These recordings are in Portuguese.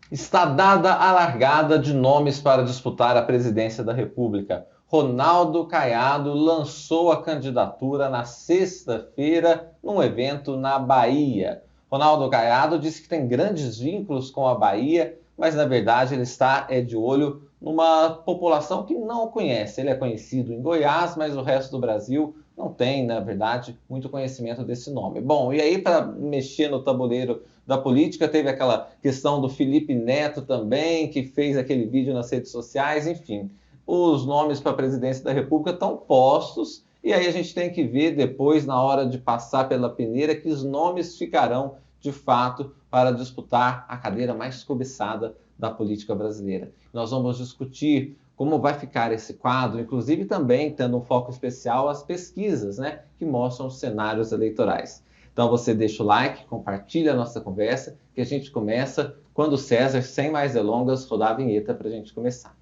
Está dada a largada de nomes para disputar a presidência da República. Ronaldo Caiado lançou a candidatura na sexta-feira num evento na Bahia. Ronaldo Caiado disse que tem grandes vínculos com a Bahia, mas na verdade ele está de olho numa população que não o conhece. Ele é conhecido em Goiás, mas o resto do Brasil não tem, na verdade, muito conhecimento desse nome. Bom, e aí para mexer no tabuleiro da política, teve aquela questão do Felipe Neto também, que fez aquele vídeo nas redes sociais, enfim. Os nomes para a presidência da República estão postos, e aí a gente tem que ver depois, na hora de passar pela peneira, que os nomes ficarão, de fato, para disputar a cadeira mais cobiçada da política brasileira. Nós vamos discutir como vai ficar esse quadro, inclusive também tendo um foco especial às pesquisas, né, que mostram os cenários eleitorais. Então você deixa o like, compartilha a nossa conversa, que a gente começa quando o César, sem mais delongas, rodar a vinheta para a gente começar.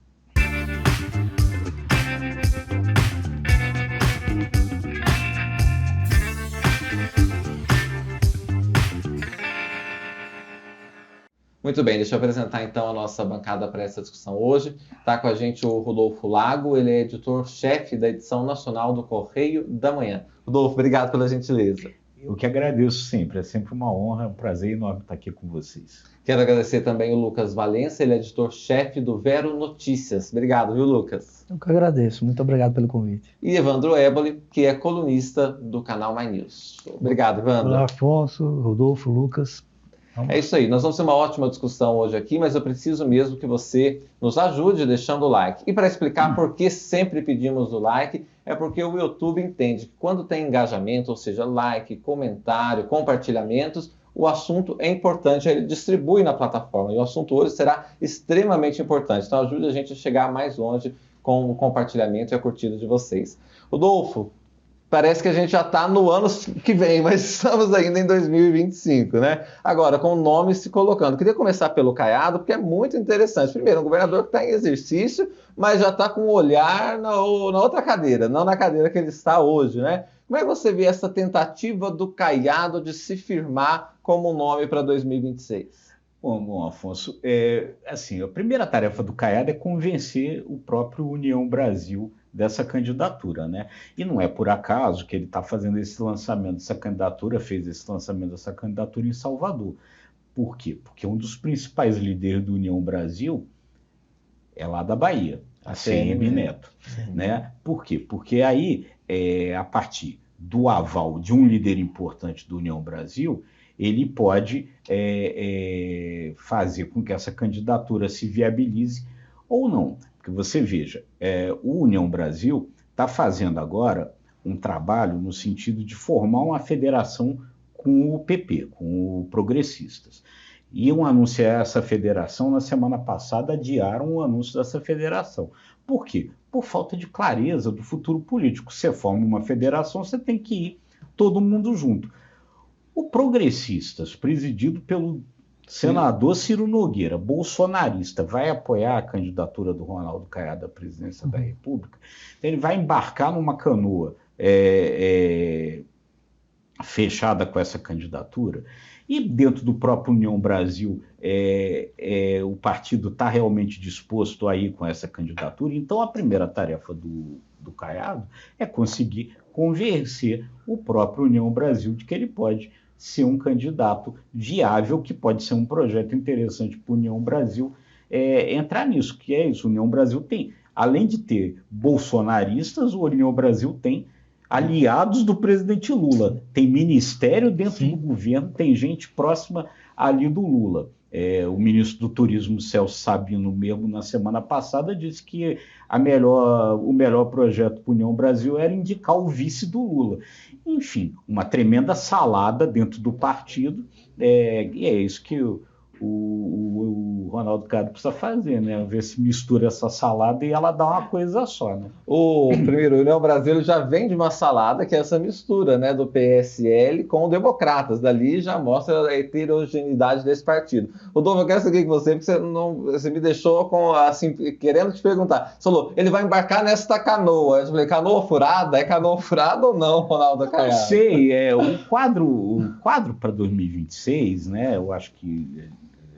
Muito bem, deixa eu apresentar então a nossa bancada para essa discussão hoje. Está com a gente o Rodolfo Lago, ele é editor-chefe da edição nacional do Correio da Manhã. Rodolfo, obrigado pela gentileza. Eu que agradeço sempre, é sempre uma honra, é um prazer enorme estar aqui com vocês. Quero agradecer também o Lucas Valença, ele é editor-chefe do Vero Notícias. Obrigado, viu, Lucas? Eu que agradeço, muito obrigado pelo convite. E Evandro Eboli, que é colunista do canal My News. Obrigado, Evandro. Olá, Afonso, Rodolfo, Lucas. É isso aí, nós vamos ter uma ótima discussão hoje aqui, mas eu preciso mesmo que você nos ajude deixando o like. E para explicar por que sempre pedimos o like, é porque o YouTube entende que quando tem engajamento, ou seja, like, comentário, compartilhamentos, o assunto é importante, ele distribui na plataforma. E o assunto hoje será extremamente importante. Então ajude a gente a chegar mais longe com o compartilhamento e a curtida de vocês. Rodolfo, parece que a gente já está no ano que vem, mas estamos ainda em 2025, né? Agora, com o nome se colocando. Queria começar pelo Caiado, porque é muito interessante. Primeiro, um governador que está em exercício, mas já está com o olhar na outra cadeira, não na cadeira que ele está hoje, né? Como é que você vê essa tentativa do Caiado de se firmar como nome para 2026? Bom, Afonso, assim, a primeira tarefa do Caiado é convencer o próprio União Brasil dessa candidatura, né? E não é por acaso que ele está fazendo esse lançamento dessa candidatura, fez esse lançamento dessa candidatura em Salvador. Por quê? Porque um dos principais líderes do União Brasil é lá da Bahia, a CM Neto, né? Por quê? Porque aí, a partir do aval de um líder importante do União Brasil, ele pode fazer com que essa candidatura se viabilize ou não. Porque você veja, o União Brasil está fazendo agora um trabalho no sentido de formar uma federação com o PP, com o Progressistas. Iam anunciar essa federação, na semana passada adiaram o anúncio dessa federação. Por quê? Por falta de clareza do futuro político. Você forma uma federação, você tem que ir todo mundo junto. O Progressistas, presidido pelo senador Ciro Nogueira, bolsonarista, vai apoiar a candidatura do Ronaldo Caiado à presidência da República. Ele vai embarcar numa canoa fechada com essa candidatura. E dentro do próprio União Brasil, o partido está realmente disposto a ir com essa candidatura. Então, a primeira tarefa do Caiado é conseguir convencer o próprio União Brasil de que ele pode ser um candidato viável, que pode ser um projeto interessante para a União Brasil entrar nisso, que é isso. A União Brasil tem, além de ter bolsonaristas, o União Brasil tem aliados do presidente Lula, tem ministério dentro do governo, tem gente próxima ali do Lula. O ministro do Turismo, Celso Sabino, mesmo na semana passada, disse que o melhor projeto para a União Brasil era indicar o vice do Lula. Enfim, uma tremenda salada dentro do partido, e é isso que o Ronaldo Caiado precisa fazer, né? Ver se mistura essa salada e ela dá uma coisa só, né? Primeiro, o União Brasil já vem de uma salada, que é essa mistura, né, do PSL com democratas. Dali já mostra a heterogeneidade desse partido. Rodolfo, eu quero saber com você, porque você me deixou assim, querendo te perguntar. Você falou, ele vai embarcar nesta canoa. Eu falei, canoa furada? É canoa furada ou não, Ronaldo Caiado? Não sei, o quadro para 2026, né, eu acho que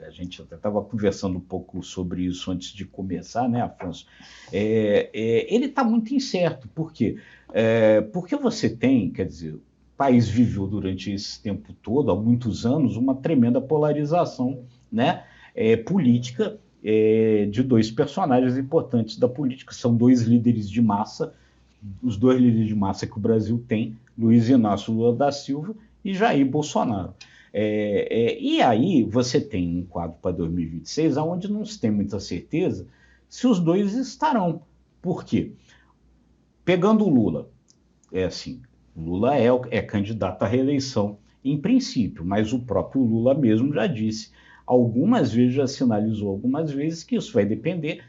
A gente até estava conversando um pouco sobre isso antes de começar, né, Afonso? Ele está muito incerto. Por quê? Porque você tem, quer dizer, o país viveu durante esse tempo todo, há muitos anos, uma tremenda polarização, né, política, de dois personagens importantes da política. São dois líderes de massa, os dois líderes de massa que o Brasil tem, Luiz Inácio Lula da Silva e Jair Bolsonaro. E aí você tem um quadro para 2026 onde não se tem muita certeza se os dois estarão. Por quê? Pegando o Lula, Lula é candidato à reeleição em princípio, mas o próprio Lula mesmo já disse algumas vezes, já sinalizou algumas vezes que isso vai depender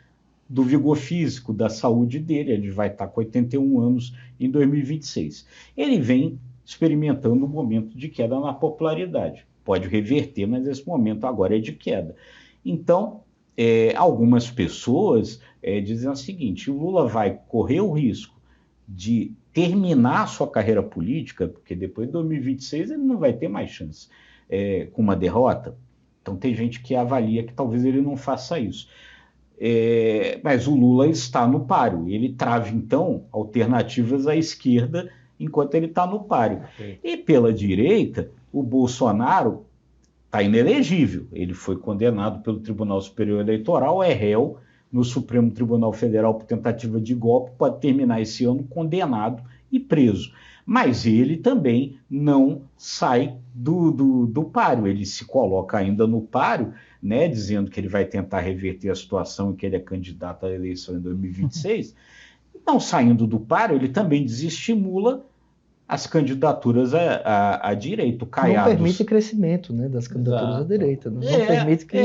do vigor físico, da saúde dele. Ele vai estar com 81 anos em 2026. Ele vem experimentando um momento de queda na popularidade. Pode reverter, mas esse momento agora é de queda. Então, algumas pessoas dizem o seguinte: o Lula vai correr o risco de terminar a sua carreira política, porque depois de 2026 ele não vai ter mais chance, com uma derrota. Então tem gente que avalia que talvez ele não faça isso. Mas o Lula está no páreo. Ele trava, então, alternativas à esquerda enquanto ele está no páreo. E pela direita, o Bolsonaro está inelegível. Ele foi condenado pelo Tribunal Superior Eleitoral, é réu no Supremo Tribunal Federal por tentativa de golpe, pode terminar esse ano condenado e preso. Mas ele também não sai do páreo. Ele se coloca ainda no páreo, né, dizendo que ele vai tentar reverter a situação e que ele é candidato à eleição em 2026. Então, saindo do páreo, ele também desestimula as candidaturas à direita. O Caiado não permite crescimento, né, das candidaturas à direita. Não permite que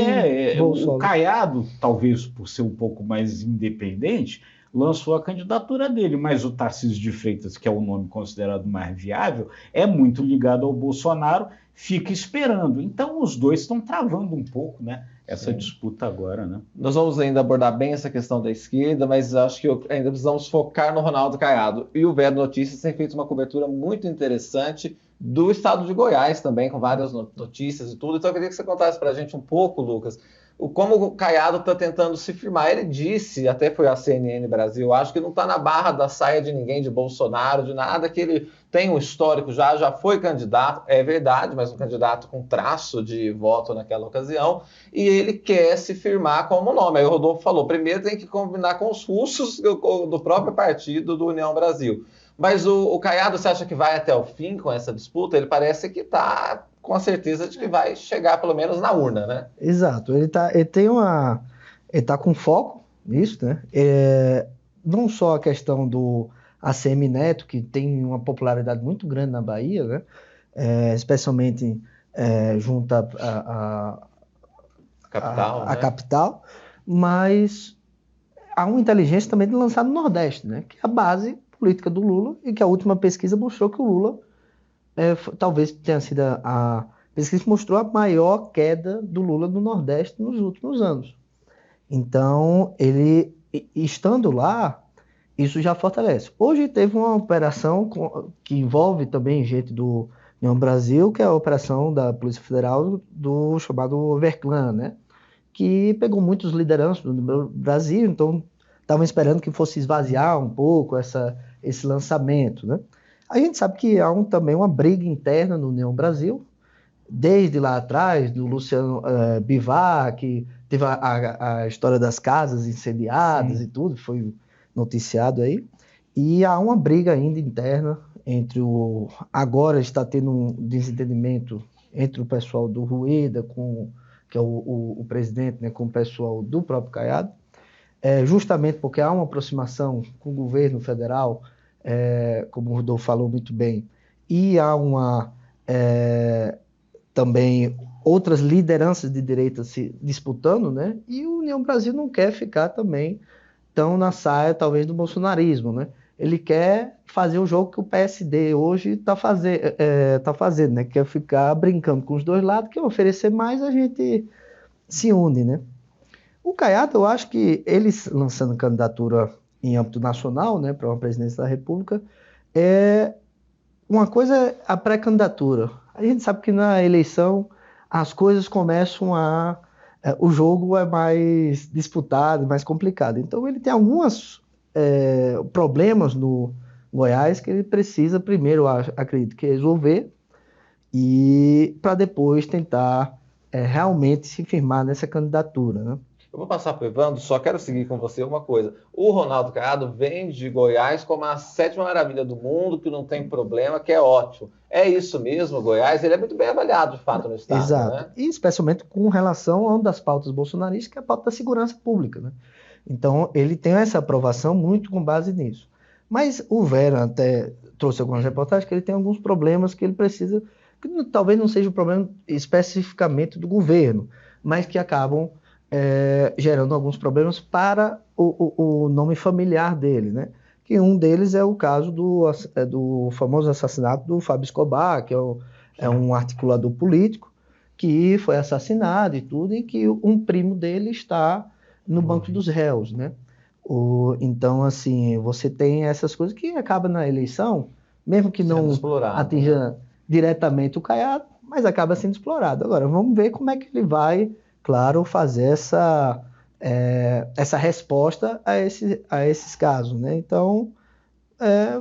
o Caiado, talvez por ser um pouco mais independente, lançou a candidatura dele, mas o Tarcísio de Freitas, que é o nome considerado mais viável, é muito ligado ao Bolsonaro, fica esperando. Então os dois estão travando um pouco, né, essa disputa agora, né? Nós vamos ainda abordar bem essa questão da esquerda, mas acho que ainda precisamos focar no Ronaldo Caiado. E o Vero Notícias tem feito uma cobertura muito interessante do estado de Goiás também, com várias notícias e tudo. Então eu queria que você contasse para a gente um pouco, Lucas, como o Caiado está tentando se firmar. Ele disse, até foi a CNN Brasil, acho que não está na barra da saia de ninguém, de Bolsonaro, de nada, que ele tem um histórico, já foi candidato, é verdade, mas um candidato com traço de voto naquela ocasião, e ele quer se firmar como nome. Aí o Rodolfo falou, primeiro tem que combinar com os russos do próprio partido do União Brasil. Mas o Caiado, você acha que vai até o fim com essa disputa? Ele parece que está com a certeza de que vai chegar pelo menos na urna, né? Exato, ele tá com foco nisso, né? Não só a questão do ACM Neto, que tem uma popularidade muito grande na Bahia, né? Especialmente junto à capital, né? capital, mas há uma inteligência também de lançar no Nordeste, né? Que é a base política do Lula, e que a última pesquisa mostrou que o Lula talvez tenha sido a pesquisa que mostrou a maior queda do Lula no Nordeste nos últimos anos. Então, ele, estando lá, isso já fortalece. Hoje teve uma operação que envolve também gente do União Brasil, que é a operação da Polícia Federal do chamado Overclan, né? Que pegou muitos lideranças do Brasil, então estavam esperando que fosse esvaziar um pouco esse lançamento, né? A gente sabe que há também uma briga interna no União Brasil, desde lá atrás, do Luciano Bivar, que teve a história das casas incendiadas. Sim. E tudo, foi noticiado aí. E há uma briga ainda interna entre agora está tendo um desentendimento entre o pessoal do Rueda, que é o presidente, né, com o pessoal do próprio Caiado, justamente porque há uma aproximação com o governo federal, como o Rodolfo falou muito bem, e há também outras lideranças de direita se disputando, né? E o União Brasil não quer ficar também tão na saia, talvez, do bolsonarismo, né? Ele quer fazer o jogo que o PSD hoje está fazendo, né? Quer ficar brincando com os dois lados, quer oferecer mais, a gente se une, né? O Caiado, eu acho que ele lançando candidatura em âmbito nacional, né, para uma presidência da República, uma coisa é a pré-candidatura. A gente sabe que na eleição as coisas começam a o jogo é mais disputado, mais complicado. Então ele tem alguns problemas no Goiás que ele precisa primeiro, eu acredito, que resolver e para depois tentar realmente se firmar nessa candidatura, né? Eu vou passar para o Evandro, só quero seguir com você uma coisa. O Ronaldo Caiado vem de Goiás como a 7ª maravilha do mundo, que não tem problema, que é ótimo. É isso mesmo, Goiás? Ele é muito bem avaliado, de fato, no estado, Exato. né? E especialmente com relação a uma das pautas bolsonaristas, que é a pauta da segurança pública, né? Então, ele tem essa aprovação muito com base nisso. Mas o Vera até trouxe algumas reportagens que ele tem alguns problemas que ele precisa, que talvez não seja o problema especificamente do governo, mas que acabam gerando alguns problemas para o nome familiar dele, né? Que um deles é o caso do famoso assassinato do Fábio Escobar, que é um articulador político que foi assassinado e tudo, e que um primo dele está no banco dos réus, né? Então, assim, você tem essas coisas que acabam na eleição, mesmo que não atinja diretamente o Caiado, mas acaba sendo explorado. Agora, vamos ver como é que ele vai, claro, fazer essa resposta a esses casos, né? Então,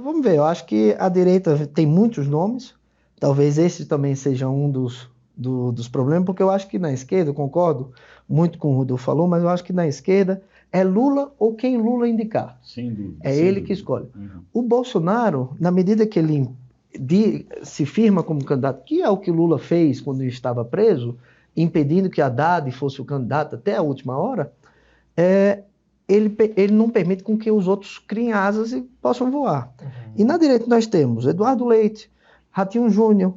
vamos ver. Eu acho que a direita tem muitos nomes, talvez esse também seja um dos problemas, porque eu acho que na esquerda, eu concordo muito com o Rodolfo falou, mas eu acho que na esquerda é Lula ou quem Lula indicar. Sem dúvida. É ele que escolhe. Uhum. O Bolsonaro, na medida que ele se firma como candidato, que é o que Lula fez quando ele estava preso, impedindo que Haddad fosse o candidato até a última hora, ele não permite com que os outros criem asas e possam voar. Uhum. E na direita nós temos Eduardo Leite, Ratinho Júnior,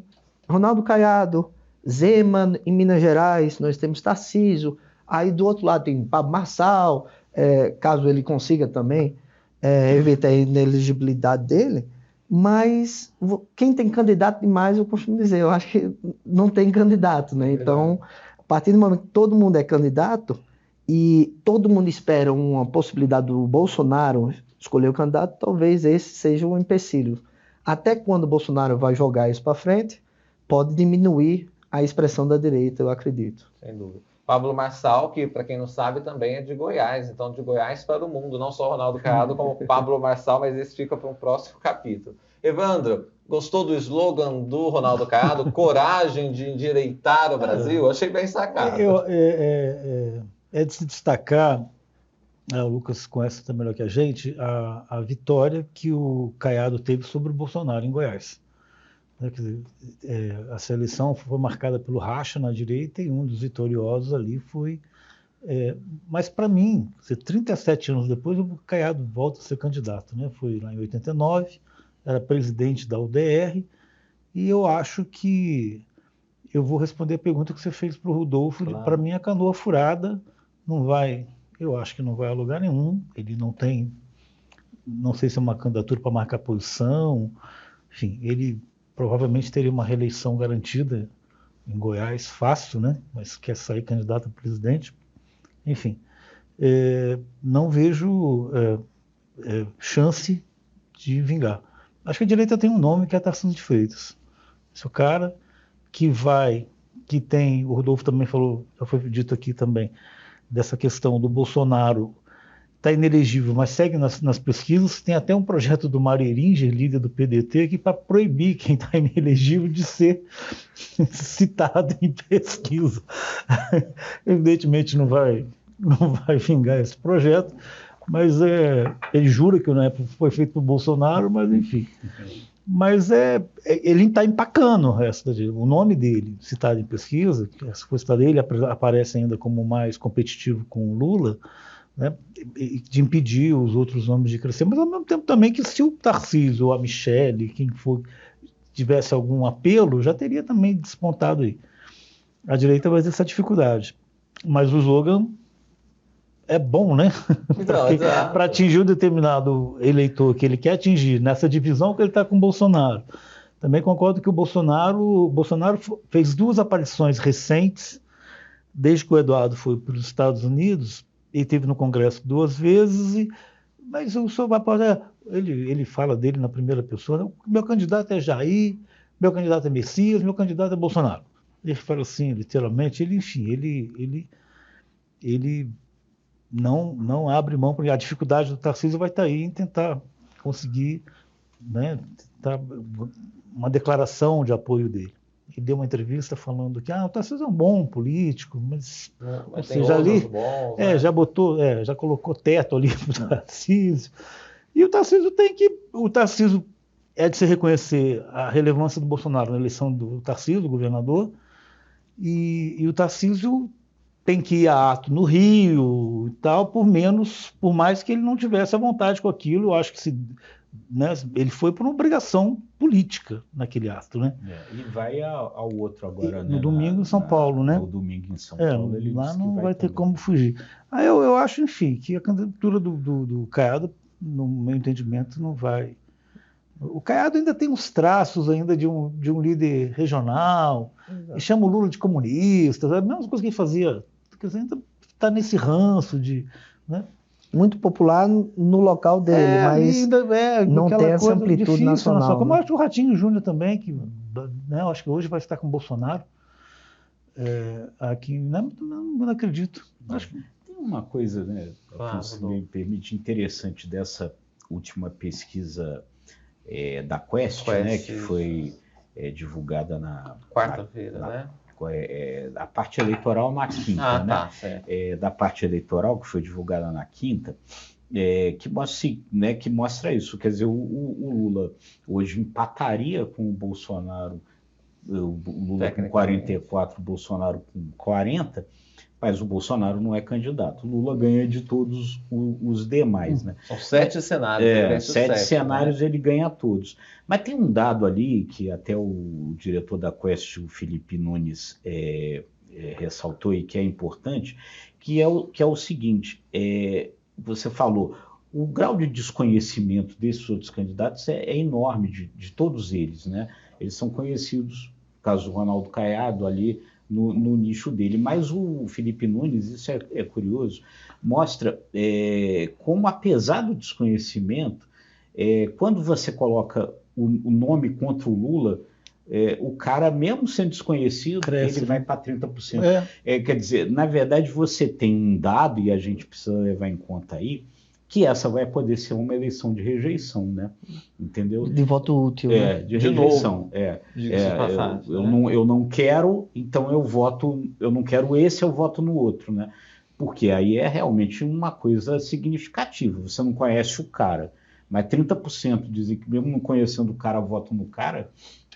Ronaldo Caiado, Zema em Minas Gerais, nós temos Tarcísio, aí do outro lado tem Pablo Marçal, caso ele consiga também evitar a inelegibilidade dele, mas quem tem candidato demais, eu costumo dizer, eu acho que não tem candidato, né? Então, a partir do momento que todo mundo é candidato e todo mundo espera uma possibilidade do Bolsonaro escolher o candidato, talvez esse seja um empecilho. Até quando o Bolsonaro vai jogar isso para frente, pode diminuir a expressão da direita, eu acredito. Sem dúvida. Pablo Marçal, que para quem não sabe também é de Goiás, então de Goiás para o mundo, não só Ronaldo Caiado como Pablo Marçal, mas esse fica para um próximo capítulo. Evandro, gostou do slogan do Ronaldo Caiado, coragem de endireitar o Brasil? Achei bem sacado. É de se destacar, o Lucas conhece até melhor que a gente, a vitória que o Caiado teve sobre o Bolsonaro em Goiás. Quer dizer, essa eleição foi marcada pelo racha na direita e um dos vitoriosos ali foi... mas para mim, 37 anos depois, o Caiado volta a ser candidato, né? Foi lá em 89, era presidente da UDR, e eu acho que eu vou responder a pergunta que você fez para o Rodolfo. Claro. Para mim, a canoa furada não vai... Eu acho que não vai a lugar nenhum. Ele não tem... Não sei se é uma candidatura para marcar posição. Enfim, ele provavelmente teria uma reeleição garantida em Goiás, fácil, né? Mas quer sair candidato a presidente. Enfim, não vejo chance de vingar. Acho que a direita tem um nome que é Tarcísio de Freitas. Esse é o cara que tem, o Rodolfo também falou, já foi dito aqui também, dessa questão do Bolsonaro está inelegível, mas segue nas pesquisas. Tem até um projeto do Mário Eringer, líder do PDT, que para proibir quem está inelegível de ser citado em pesquisa. Evidentemente não vai vingar esse projeto, mas ele jura que não foi feito por Bolsonaro, mas enfim. Mas ele está empacando o resto o nome dele, citado em pesquisa, se for citado ele, aparece ainda como mais competitivo com o Lula, né, de impedir os outros nomes de crescer, mas ao mesmo tempo também que se o Tarcísio ou a Michele, quem for, tivesse algum apelo, já teria também despontado aí. A direita vai ter essa dificuldade, mas o slogan é bom, né? Para atingir um determinado eleitor que ele quer atingir, nessa divisão que ele está com o Bolsonaro. Também concordo que o Bolsonaro fez 2 aparições recentes, desde que o Eduardo foi para os Estados Unidos, ele esteve no Congresso 2 vezes, mas o senhor vai poder... Ele fala dele na primeira pessoa, meu candidato é Jair, meu candidato é Messias, meu candidato é Bolsonaro. Ele fala assim, literalmente, enfim, ele ele não abre mão, porque a dificuldade do Tarcísio vai estar aí em tentar conseguir, né, uma declaração de apoio dele. Ele deu uma entrevista falando que o Tarcísio é um bom político, mas ou seja, ali bons, né? já colocou teto ali para o Tarcísio. E o Tarcísio é de se reconhecer a relevância do Bolsonaro na eleição do Tarcísio, do governador, e o Tarcísio tem que ir a ato no Rio e tal, por mais que ele não tivesse a vontade com aquilo. Eu acho que ele foi por uma obrigação política naquele ato, né? E vai ao outro agora, né? No domingo em São Paulo, né? No domingo em São Paulo. Ele lá disse não que vai ter também. como fugir. Aí eu acho, enfim, que a candidatura do Caiado, no meu entendimento, não vai. O Caiado ainda tem uns traços ainda de um líder regional, e chama o Lula de comunista, é a mesma coisa que ele fazia. Quer dizer, ainda está nesse ranço né? Muito popular no local dele, mas ainda não tem essa amplitude difícil, nacional. Como Né? eu acho o Ratinho Júnior também, que, né, eu acho que hoje vai estar com o Bolsonaro. Aqui, não acredito. Acho que... Tem uma coisa, né, se me permite, interessante dessa última pesquisa da Quest, né, que foi divulgada na quarta-feira, né? A parte eleitoral na quinta, né? Tá, certo. Da parte eleitoral, que foi divulgada na quinta, que mostra isso. Quer dizer, o Lula hoje empataria com o Bolsonaro, o Lula com 44, o Bolsonaro com 40, mas o Bolsonaro não é candidato. O Lula ganha de todos os demais, né? São 7 cenários. 7 cenários, né? Ele ganha todos. Mas tem um dado ali que até o diretor da Quest, o Felipe Nunes, ressaltou e que é importante, que é o seguinte, você falou, o grau de desconhecimento desses outros candidatos é enorme, de todos eles, né? Eles são conhecidos, no caso do Ronaldo Caiado ali, no nicho dele, mas o Felipe Nunes, isso é curioso, mostra como, apesar do desconhecimento, quando você coloca o nome contra o Lula, o cara, mesmo sendo desconhecido, cresce, ele vai para 30%. Quer dizer, na verdade, você tem um dado, e a gente precisa levar em conta aí, que essa vai poder ser uma eleição de rejeição, né? Entendeu? De voto útil, né? De rejeição. Eu não quero, então eu voto, eu não quero esse, eu voto no outro, né? Porque aí é realmente uma coisa significativa. Você não conhece o cara, mas 30% dizem que mesmo não conhecendo o cara, votam no cara,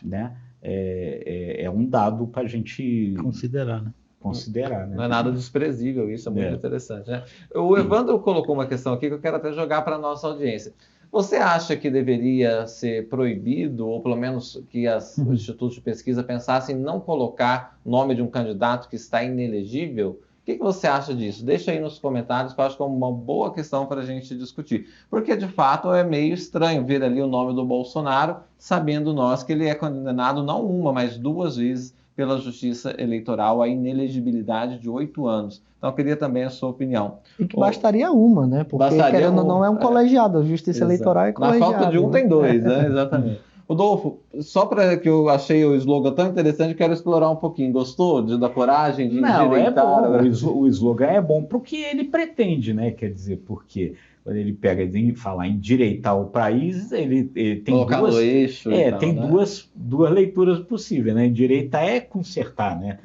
né? É um dado para a gente considerar, né? Né? Não é nada desprezível, isso é muito interessante, né? O Evandro colocou uma questão aqui que eu quero até jogar para a nossa audiência. Você acha que deveria ser proibido, ou pelo menos que os institutos de pesquisa pensassem em não colocar o nome de um candidato que está inelegível? O que você acha disso? Deixa aí nos comentários, que eu acho que é uma boa questão para a gente discutir. Porque, de fato, é meio estranho ver ali o nome do Bolsonaro, sabendo nós que ele é condenado não uma, mas 2 vezes pela Justiça Eleitoral à inelegibilidade de 8 anos. Então, eu queria também a sua opinião. E que bastaria uma, né? Porque, querendo ou não, é um colegiado. A Justiça Eleitoral é colegiado. Na falta de um, tem 2, né? Exatamente. Rodolfo, só para que eu achei o slogan tão interessante, quero explorar um pouquinho. Gostou da coragem de endireitar? Não, o slogan é bom para o que ele pretende, né? Quer dizer, porque quando ele pega e fala em endireitar o país, ele tem duas leituras possíveis, né? Endireitar é consertar, né?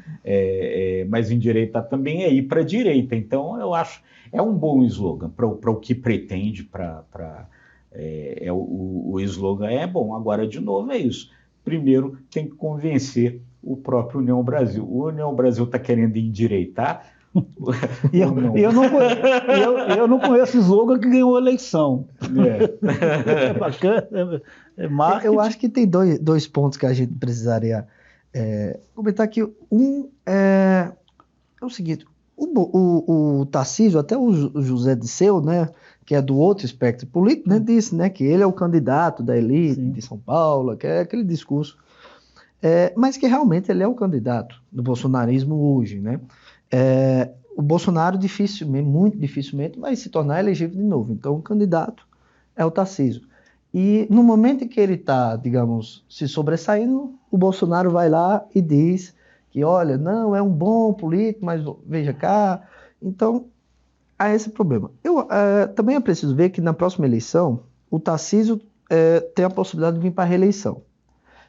Mas endireitar também é ir para a direita. Então, eu acho um bom slogan para o que pretende, o slogan é bom. Agora, de novo, é isso. Primeiro, tem que convencer o próprio União Brasil. O União Brasil está querendo endireitar. Eu não conheço slogan que ganhou a eleição. É bacana. Eu acho que tem dois pontos que a gente precisaria comentar aqui. Um é o seguinte: o Tarcísio, até o José Disseu, né, que é do outro espectro político, né, disse, né, que ele é o candidato da elite de São Paulo, que é aquele discurso, mas que realmente ele é o candidato do bolsonarismo hoje, né? O Bolsonaro muito dificilmente vai se tornar elegível de novo. Então o candidato é o Tarcísio. E no momento em que ele está, digamos, se sobressaindo, o Bolsonaro vai lá e diz que, olha, não, é um bom político, mas veja cá, Então, há esse problema. Também é preciso ver que na próxima eleição, o Tarcísio tem a possibilidade de vir para a reeleição.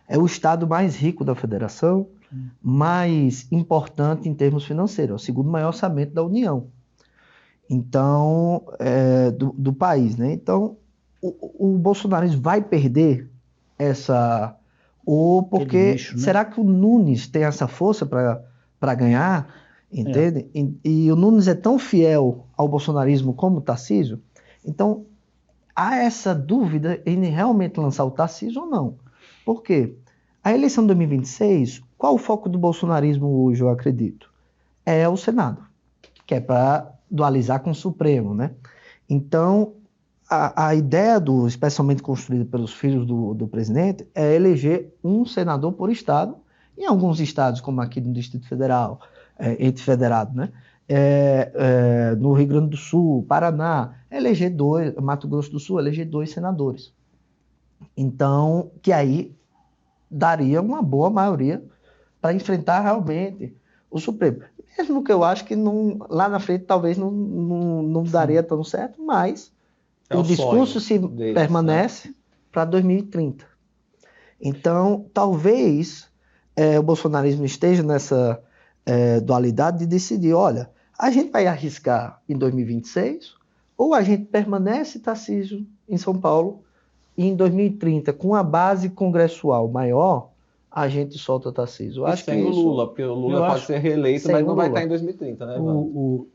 É o estado mais rico da federação, mais importante em termos financeiros, é o segundo maior orçamento da União. Então, do país, né? Então, o bolsonarismo vai perder essa... Ou porque... bicho, né? Será que o Nunes tem essa força para ganhar? Entende? E o Nunes é tão fiel ao bolsonarismo como o Tarcísio. Então, há essa dúvida em realmente lançar o Tarcísio ou não. Por quê? A eleição de 2026, qual o foco do bolsonarismo hoje, eu acredito? É o Senado, que é para dualizar com o Supremo, né? Então, a ideia, especialmente construída pelos filhos do presidente, é eleger um senador por estado, em alguns estados, como aqui no Distrito Federal, ente federado, né? No Rio Grande do Sul, Paraná, eleger 2, Mato Grosso do Sul, eleger 2 senadores. Então, que aí daria uma boa maioria para enfrentar realmente o Supremo. Mesmo que eu acho que não, lá na frente talvez não daria tão certo, mas o discurso se deles, permanece, né, para 2030. Então, talvez o bolsonarismo esteja nessa dualidade de decidir, olha, a gente vai arriscar em 2026 ou a gente permanece, Tarcísio, em São Paulo, e em 2030, com a base congressual maior, a gente solta Tarcísio. Acho que o Lula, porque o Lula pode ser reeleito, mas não vai estar em 2030, né, Evandro?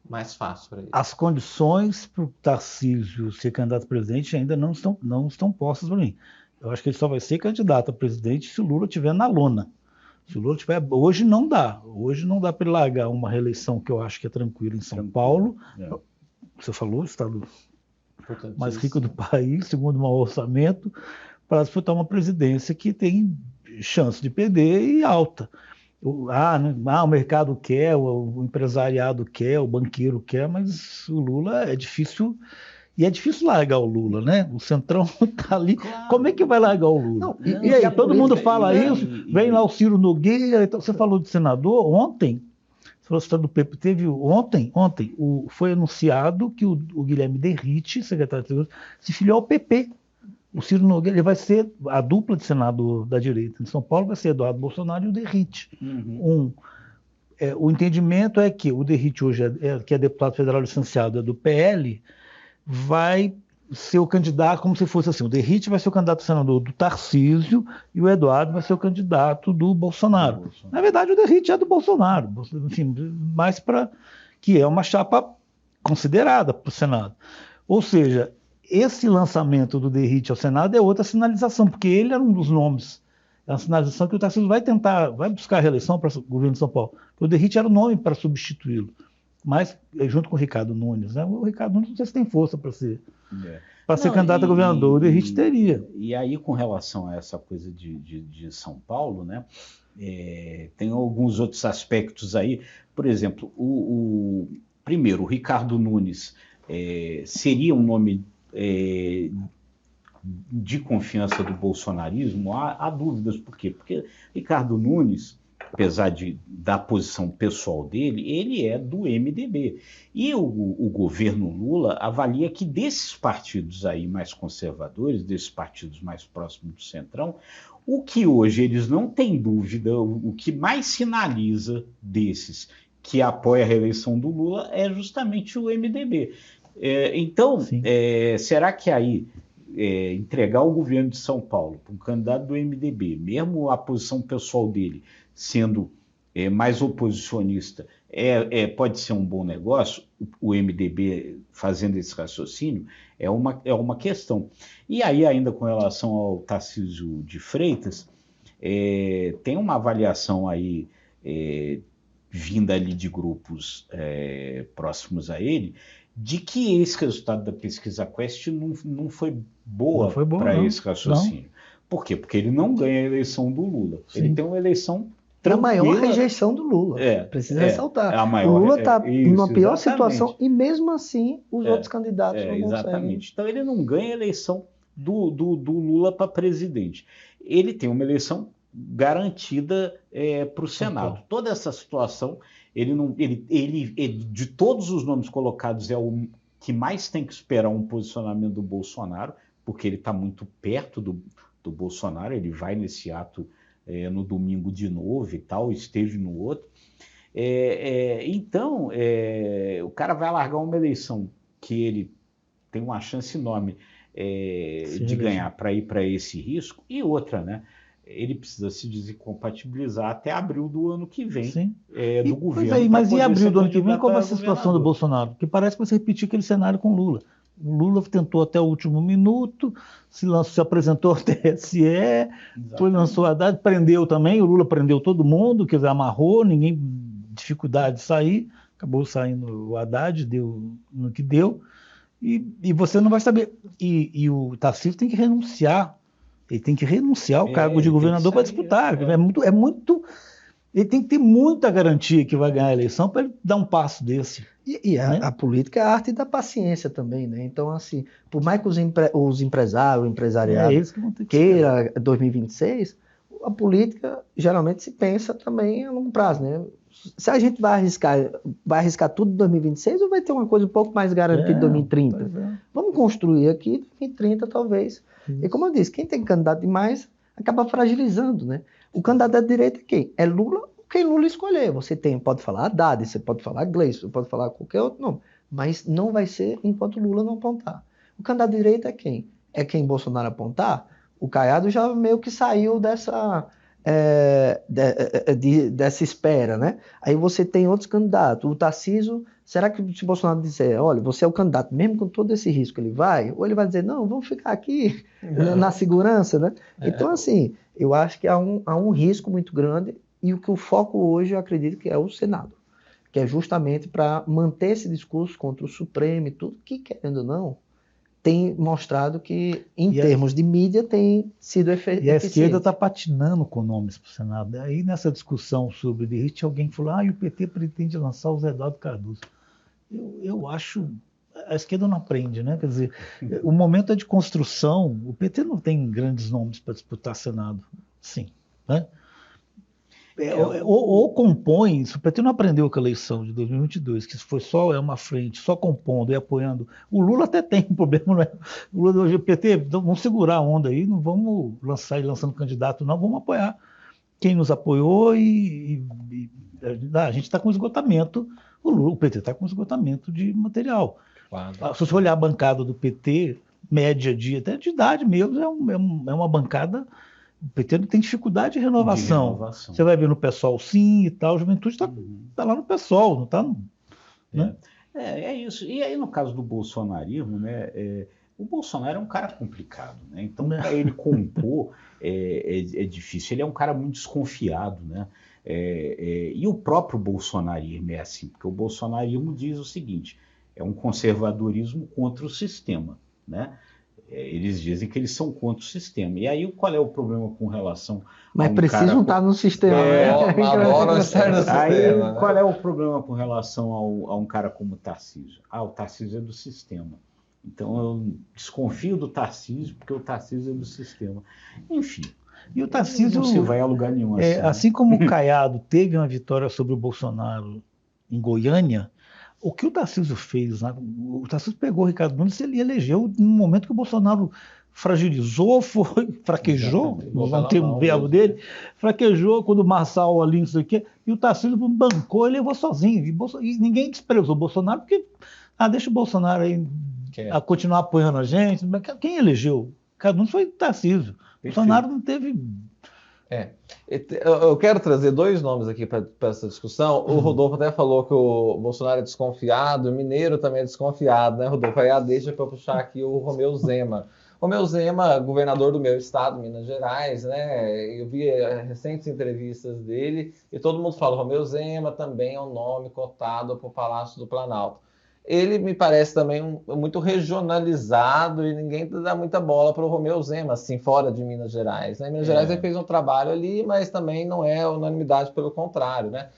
Mais fácil para ele. As condições para o Tarcísio ser candidato a presidente ainda não estão postas para mim. Eu acho que ele só vai ser candidato a presidente se o Lula estiver na lona. Se o Lula tiver... Hoje não dá. Hoje não dá para ele largar uma reeleição que eu acho que é tranquila em São Paulo. Você falou, o estado mais rico do país, segundo o maior orçamento, para disputar uma presidência que tem chance de perder e alta. O mercado quer, o empresariado quer, o banqueiro quer, mas o Lula é difícil, e é difícil largar o Lula, né? O Centrão está ali. Claro. Como é que vai largar o Lula? E aí, todo mundo fala isso, vem lá o Ciro Nogueira, então, você falou de senador, ontem, você falou do PP, teve ontem foi anunciado que o Guilherme Derrite, secretário de Segurança, se filiou ao PP. O Ciro Nogueira, ele vai ser a dupla de senador da direita em São Paulo, vai ser Eduardo Bolsonaro e o Derrite. O entendimento é que o Derrite hoje, que é deputado federal licenciado, é do PL, vai ser o candidato, como se fosse assim, o Derrite vai ser o candidato a senador do Tarcísio e o Eduardo vai ser o candidato do Bolsonaro. Na verdade, o Derrite é do Bolsonaro, enfim, mais para que é uma chapa considerada para o Senado. Ou seja, esse lançamento do Derrite ao Senado é outra sinalização, porque ele era um dos nomes. É uma sinalização que o Tarcísio vai buscar a reeleição para o governo de São Paulo. O Derrite era o nome para substituí-lo, mas junto com o Ricardo Nunes. Né? O Ricardo Nunes não sei se tem força para ser candidato a governador, o Derrite teria. E aí, com relação a essa coisa de São Paulo, né, tem alguns outros aspectos aí. Por exemplo, primeiro, o Ricardo Nunes seria um nome de confiança do bolsonarismo? Há dúvidas. Por quê? Porque Ricardo Nunes, apesar da posição pessoal dele, ele é do MDB. E o governo Lula avalia que desses partidos aí mais conservadores, desses partidos mais próximos do Centrão, o que hoje eles não têm dúvida, o que mais sinaliza desses que apoia a reeleição do Lula é justamente o MDB. Então, será que aí entregar o governo de São Paulo para um candidato do MDB, mesmo a posição pessoal dele sendo mais oposicionista, pode ser um bom negócio? O MDB fazendo esse raciocínio é uma questão. E aí, ainda com relação ao Tarcísio de Freitas, tem uma avaliação aí vinda ali de grupos próximos a ele, de que esse resultado da pesquisa Quest não foi boa para esse raciocínio. Não. Por quê? Porque ele não ganha a eleição do Lula. Sim. Ele tem uma eleição tranquila. A maior rejeição do Lula. Precisa ressaltar. O Lula está numa pior situação e mesmo assim os outros candidatos não conseguem. Exatamente. Então ele não ganha a eleição do Lula para presidente. Ele tem uma eleição garantida para o Senado. Toda essa situação de todos os nomes colocados, é o que mais tem que esperar um posicionamento do Bolsonaro, porque ele está muito perto do Bolsonaro, ele vai nesse ato no domingo de novo e tal, esteve no outro. Então, o cara vai largar uma eleição que ele tem uma chance enorme de ganhar para ir para esse risco, e outra, né? Ele precisa se desincompatibilizar até abril do ano que vem do governo. Mas e abril do ano que vem, qual vai ser a situação do Bolsonaro? Porque parece que vai se repetir aquele cenário com Lula. O Lula tentou até o último minuto, se apresentou ao TSE, depois lançou o Haddad, prendeu também, o Lula prendeu todo mundo, quer dizer, amarrou, ninguém, dificuldade de sair, acabou saindo o Haddad, deu no que deu, e você não vai saber. E o Tarcísio tem que renunciar. Ele tem que renunciar ao cargo de governador para disputar. É muito. Ele tem que ter muita garantia que vai ganhar a eleição para ele dar um passo desse. E a política é a arte da paciência também, né? Então, assim, por mais que os empresários, o empresariado queira 2026, a política geralmente se pensa também a longo prazo, né? Se a gente vai arriscar tudo em 2026 ou vai ter uma coisa um pouco mais garantida em 2030? Vamos construir aqui 2030 talvez. E como eu disse, quem tem candidato demais acaba fragilizando, né? O candidato da direita é quem? É Lula ou quem Lula escolher. Você pode falar Haddad, você pode falar Gleisi, você pode falar qualquer outro nome, mas não vai ser enquanto Lula não apontar. O candidato da direita é quem? É quem Bolsonaro apontar? O Caiado já meio que saiu dessa espera, né? Aí você tem outros candidatos. O Tarcísio, será que se Bolsonaro disser, olha, você é o candidato, mesmo com todo esse risco, ele vai? Ou ele vai dizer, não, vamos ficar aqui na segurança, né? Então, assim, eu acho que há um risco muito grande e o que o foco hoje, eu acredito que é o Senado, que é justamente para manter esse discurso contra o Supremo e tudo, que, querendo ou não, tem mostrado que, em termos de mídia, tem sido eficiente. E a esquerda está patinando com nomes para o Senado. Aí, nessa discussão sobre o Derrite, alguém falou, o PT pretende lançar o Zé Eduardo Cardoso. Eu acho... A esquerda não aprende, né? Quer dizer, o momento é de construção. O PT não tem grandes nomes para disputar Senado. Sim, né? Ou compõe, se o PT não aprendeu com a eleição de 2022, que foi só uma frente, só compondo e apoiando, o Lula até tem um problema, não é? O Lula hoje, o PT, então, vamos segurar a onda aí, não vamos lançar ele lançando candidato, não, vamos apoiar quem nos apoiou a gente está com esgotamento, o PT está com esgotamento de material. Claro. Se você olhar a bancada do PT, média até de idade mesmo, é uma bancada. O PT tem dificuldade de renovação. Você vai ver no PSOL sim e tal, a juventude está lá no PSOL, não está no... Né? É isso. E aí, no caso do bolsonarismo, né, o Bolsonaro é um cara complicado, né? Então, para ele compor é difícil. Ele é um cara muito desconfiado, né? E o próprio bolsonarismo é assim, porque o bolsonarismo diz o seguinte, é um conservadorismo contra o sistema, né? Eles dizem que eles são contra o sistema. E aí, qual é o problema com relação Mas precisam estar no sistema, né? Adoram estar no sistema. Aí, né? qual é o problema com relação a um cara como o Tarcísio? O Tarcísio é do sistema. Então, eu desconfio do Tarcísio, porque o Tarcísio é do sistema. Enfim. E o Tarcísio não se vai a lugar nenhum. Assim como o Caiado teve uma vitória sobre o Bolsonaro em Goiânia, o que o Tarcísio fez, né? O Tarcísio pegou o Ricardo Nunes e ele elegeu no momento que o Bolsonaro fragilizou, fraquejou, não vamos ter um verbo dele, fraquejou quando o Marçal ali, não sei o quê, e o Tarcísio bancou e levou sozinho. E ninguém desprezou o Bolsonaro, porque deixa o Bolsonaro aí a continuar apoiando a gente. Mas quem elegeu? Ricardo Nunes foi o Tarcísio. O Bolsonaro não teve... Eu quero trazer dois nomes aqui para essa discussão. O Rodolfo até falou que o Bolsonaro é desconfiado, o Mineiro também é desconfiado, né, Rodolfo? Aí deixa para puxar aqui o Romeu Zema. Romeu Zema, governador do meu estado, Minas Gerais, né? Eu vi recentes entrevistas dele e todo mundo fala, Romeu Zema também é um nome cotado para o Palácio do Planalto. Ele me parece também muito regionalizado e ninguém dá muita bola para o Romeu Zema, assim, fora de Minas Gerais. Né? Em Minas Gerais ele fez um trabalho ali, mas também não é unanimidade, pelo contrário, né?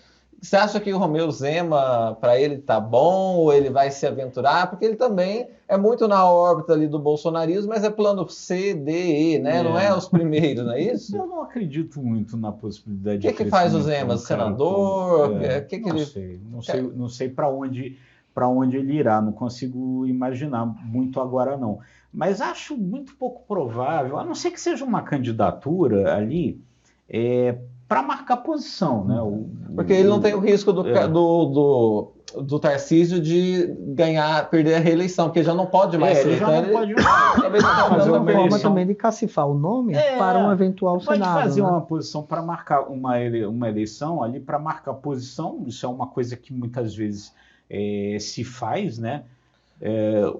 Você acha que o Romeu Zema, para ele, tá bom, ou ele vai se aventurar? Porque ele também é muito na órbita ali do bolsonarismo, mas é plano C, D, E, né? Não é os primeiros, não é isso? Eu não acredito muito na possibilidade O que faz o Zema? Senador? Não sei para onde ele irá, não consigo imaginar muito agora não. Mas acho muito pouco provável, a não ser que seja uma candidatura ali para marcar posição, né? Porque ele não tem o risco do Tarcísio de perder a reeleição, porque já não pode mais ser. Ele já não pode talvez fazer uma forma também de cacifar o nome para um eventual pode Senado. Pode fazer, né? uma posição para marcar uma eleição ali, para marcar posição. Isso é uma coisa que muitas vezes se faz, né?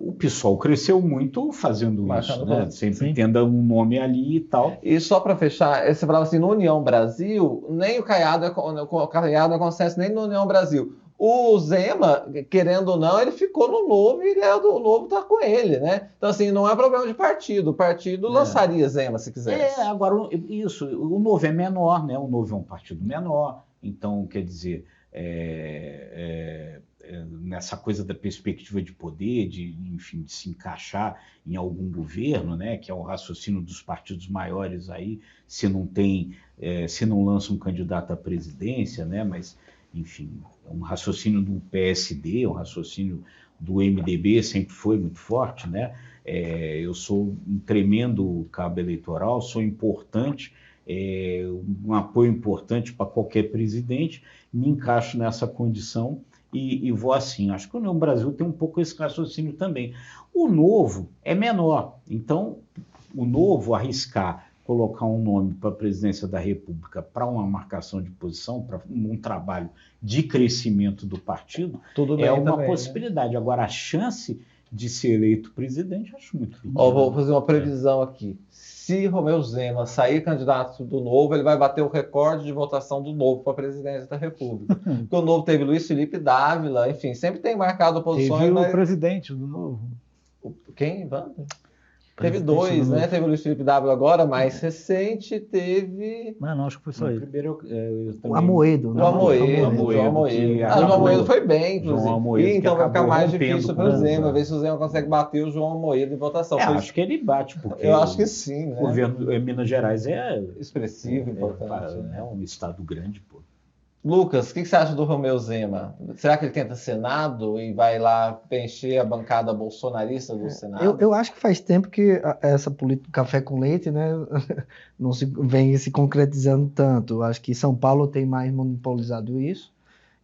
O PSOL cresceu muito fazendo isso, né? Sempre tendo um nome ali e tal. E só para fechar, você falava assim, no União Brasil, nem o Caiado é consenso nem no União Brasil. O Zema, querendo ou não, ele ficou no Novo e o Novo está com ele, né? Então, assim, não é problema de partido. O partido lançaria Zema se quisesse. Agora, isso, o Novo é menor, né? O Novo é um partido menor, então, quer dizer, nessa coisa da perspectiva de poder, enfim, de se encaixar em algum governo, né, que é o raciocínio dos partidos maiores aí, se não lança um candidato à presidência, né, mas, enfim, um raciocínio do PSD, um raciocínio do MDB sempre foi muito forte, né, eu sou um tremendo cabo eleitoral, sou importante, um apoio importante para qualquer presidente, me encaixo nessa condição e vou assim. Acho que o União Brasil tem um pouco esse raciocínio também. O Novo é menor, então o Novo arriscar colocar um nome para a presidência da República para uma marcação de posição, para um trabalho de crescimento do partido, é uma possibilidade. Né? Agora, a chance de ser eleito presidente, acho muito pequena. Vou fazer uma previsão aqui. Se Romeu Zema sair candidato do Novo, ele vai bater o recorde de votação do Novo para a presidência da República. Porque o Novo teve Luiz Felipe Dávila, enfim, sempre tem marcado oposições. Teve o presidente do Novo. Quem, Wander? Teve dois, né? Teve o Luiz Felipe Dávila agora, mais recente, teve... Não, acho que foi só ele. Primeiro, o Amoedo. O Amoedo foi bem, inclusive. Então vai ficar mais difícil para o Zema, ver se o Zema consegue bater o João Amoedo em votação. Acho que ele bate, porque eu acho que sim, né? O governo em Minas Gerais é expressivo, importante. É um estado grande, pô. Lucas, o que você acha do Romeu Zema? Será que ele tenta Senado e vai lá preencher a bancada bolsonarista do Senado? Eu acho que faz tempo que essa política café com leite, né, não vem se concretizando tanto. Eu acho que São Paulo tem mais monopolizado isso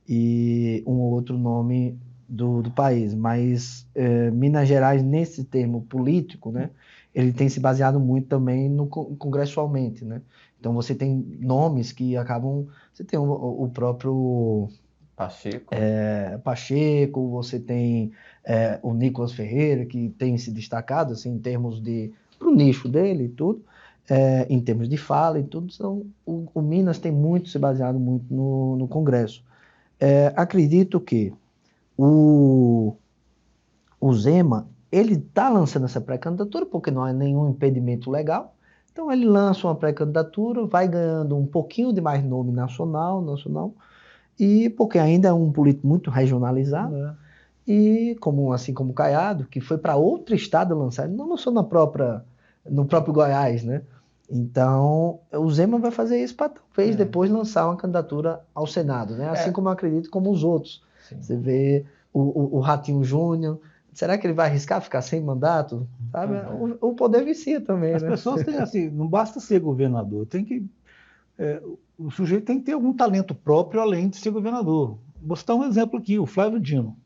e um outro nome do país. Mas Minas Gerais, nesse termo político, né, ele tem se baseado muito também congressualmente, né? Então você tem nomes que acabam... Você tem o próprio Pacheco, você tem o Nicolas Ferreira, que tem se destacado assim, em termos pro nicho dele e tudo, em termos de fala e tudo. Então, o Minas tem se baseado muito no Congresso. Acredito que o Zema, ele está lançando essa pré-candidatura porque não há nenhum impedimento legal. Então ele lança uma pré-candidatura, vai ganhando um pouquinho de mais nome nacional, e porque ainda é um político muito regionalizado, e assim como o Caiado, que foi para outro estado lançar, ele não lançou no próprio Goiás, né? Então o Zema vai fazer isso para talvez depois lançar uma candidatura ao Senado, né? Assim como eu acredito como os outros. Sim. Você vê o Ratinho Júnior. Será que ele vai arriscar ficar sem mandato? Sabe? O poder vicia também. As pessoas têm assim, não basta ser governador, o sujeito tem que ter algum talento próprio além de ser governador. Vou citar um exemplo aqui, o Flávio Dino.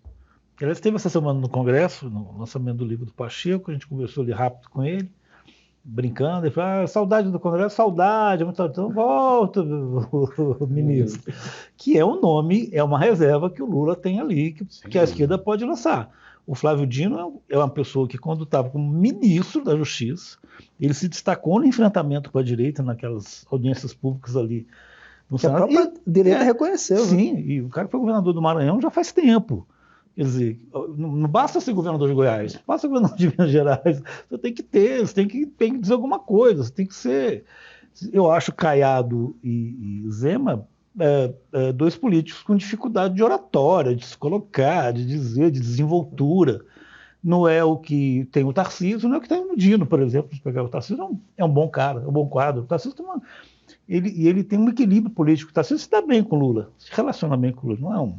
Ele esteve essa semana no Congresso, no lançamento do livro do Pacheco, a gente conversou ali rápido com ele, brincando, ele falou, saudade do Congresso, saudade, então volta, ministro. Que é um nome, é uma reserva que o Lula tem ali, que a esquerda pode lançar. O Flávio Dino é uma pessoa que, quando estava como ministro da Justiça, ele se destacou no enfrentamento com a direita, naquelas audiências públicas ali no Senado. A própria direita reconheceu. Sim, né? E o cara que foi governador do Maranhão já faz tempo. Quer dizer, não basta ser governador de Goiás, não basta ser governador de Minas Gerais. Você tem que tem que dizer alguma coisa, você tem que ser... Eu acho Caiado e Zema dois políticos com dificuldade de oratória, de se colocar, de dizer, de desenvoltura. Não é o que tem o Tarcísio, não é o que tem o Dino, por exemplo. Se pegar o Tarcísio, é um bom cara, é um bom quadro. O Tarcísio ele tem um equilíbrio político. O Tarcísio se dá bem com o Lula, se relaciona bem com o Lula, não é um...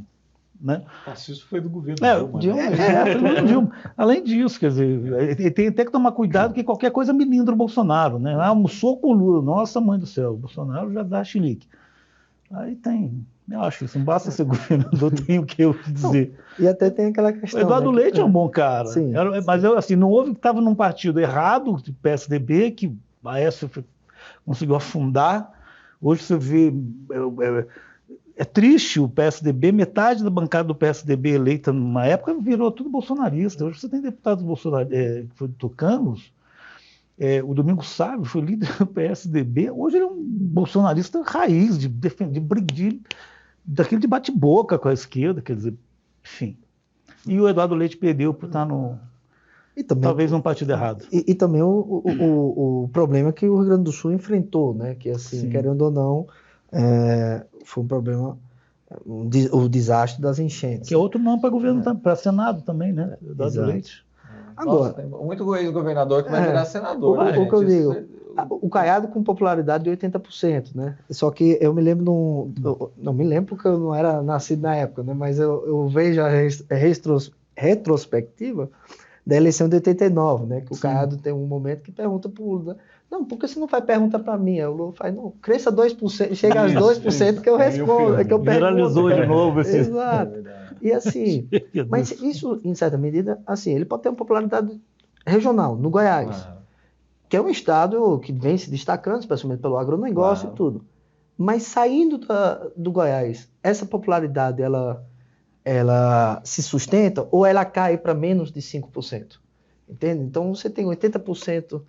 Né? Tarcísio foi do governo Dilma. Foi do governo Dilma. Além disso, quer dizer, ele tem até que tomar cuidado que qualquer coisa melindra o Bolsonaro, né? Almoçou com o Lula, nossa mãe do céu, o Bolsonaro já dá chilique. Aí tem, eu acho isso, não basta ser governador, tem o que eu dizer. Não, e até tem aquela questão... O Eduardo Leite é um bom cara, sim, mas assim, não houve que estava num partido errado, de PSDB, que a Aécio conseguiu afundar. Hoje você vê... É triste o PSDB, metade da bancada do PSDB eleita numa época virou tudo bolsonarista. Hoje você tem deputados bolsonaristas, que foi tucanos. O Domingos Sávio foi líder do PSDB. Hoje ele é um bolsonarista raiz, de defender, daquele de bate-boca com a esquerda, quer dizer, enfim. E o Eduardo Leite perdeu por estar talvez num partido errado. E também o problema que o Rio Grande do Sul enfrentou, né? Que assim, sim, querendo ou não, foi um problema, o desastre das enchentes. Que é outro nome para governo, para Senado também, né? Eduardo Leite. Agora, tem muito ex-governador que vai virar senador. O que eu digo, o Caiado com popularidade de 80%, né? Só que eu me lembro, não me lembro porque eu não era nascido na época, né? Mas eu vejo a retrospectiva da eleição de 89, né? Que o Caiado tem um momento que pergunta para o Lula, não, por que você não faz pergunta para mim? Aí o Lula faz, não, cresça 2%, chega aos 2% que eu respondo, que eu pergunto. Viralizou de novo esse... Exato. E assim, mas isso, em certa medida, assim, ele pode ter uma popularidade regional, no Goiás, que é um estado que vem se destacando, especialmente pelo agronegócio e tudo. Mas saindo do Goiás, essa popularidade, ela se sustenta ou ela cai para menos de 5%? Entende? Então você tem 80%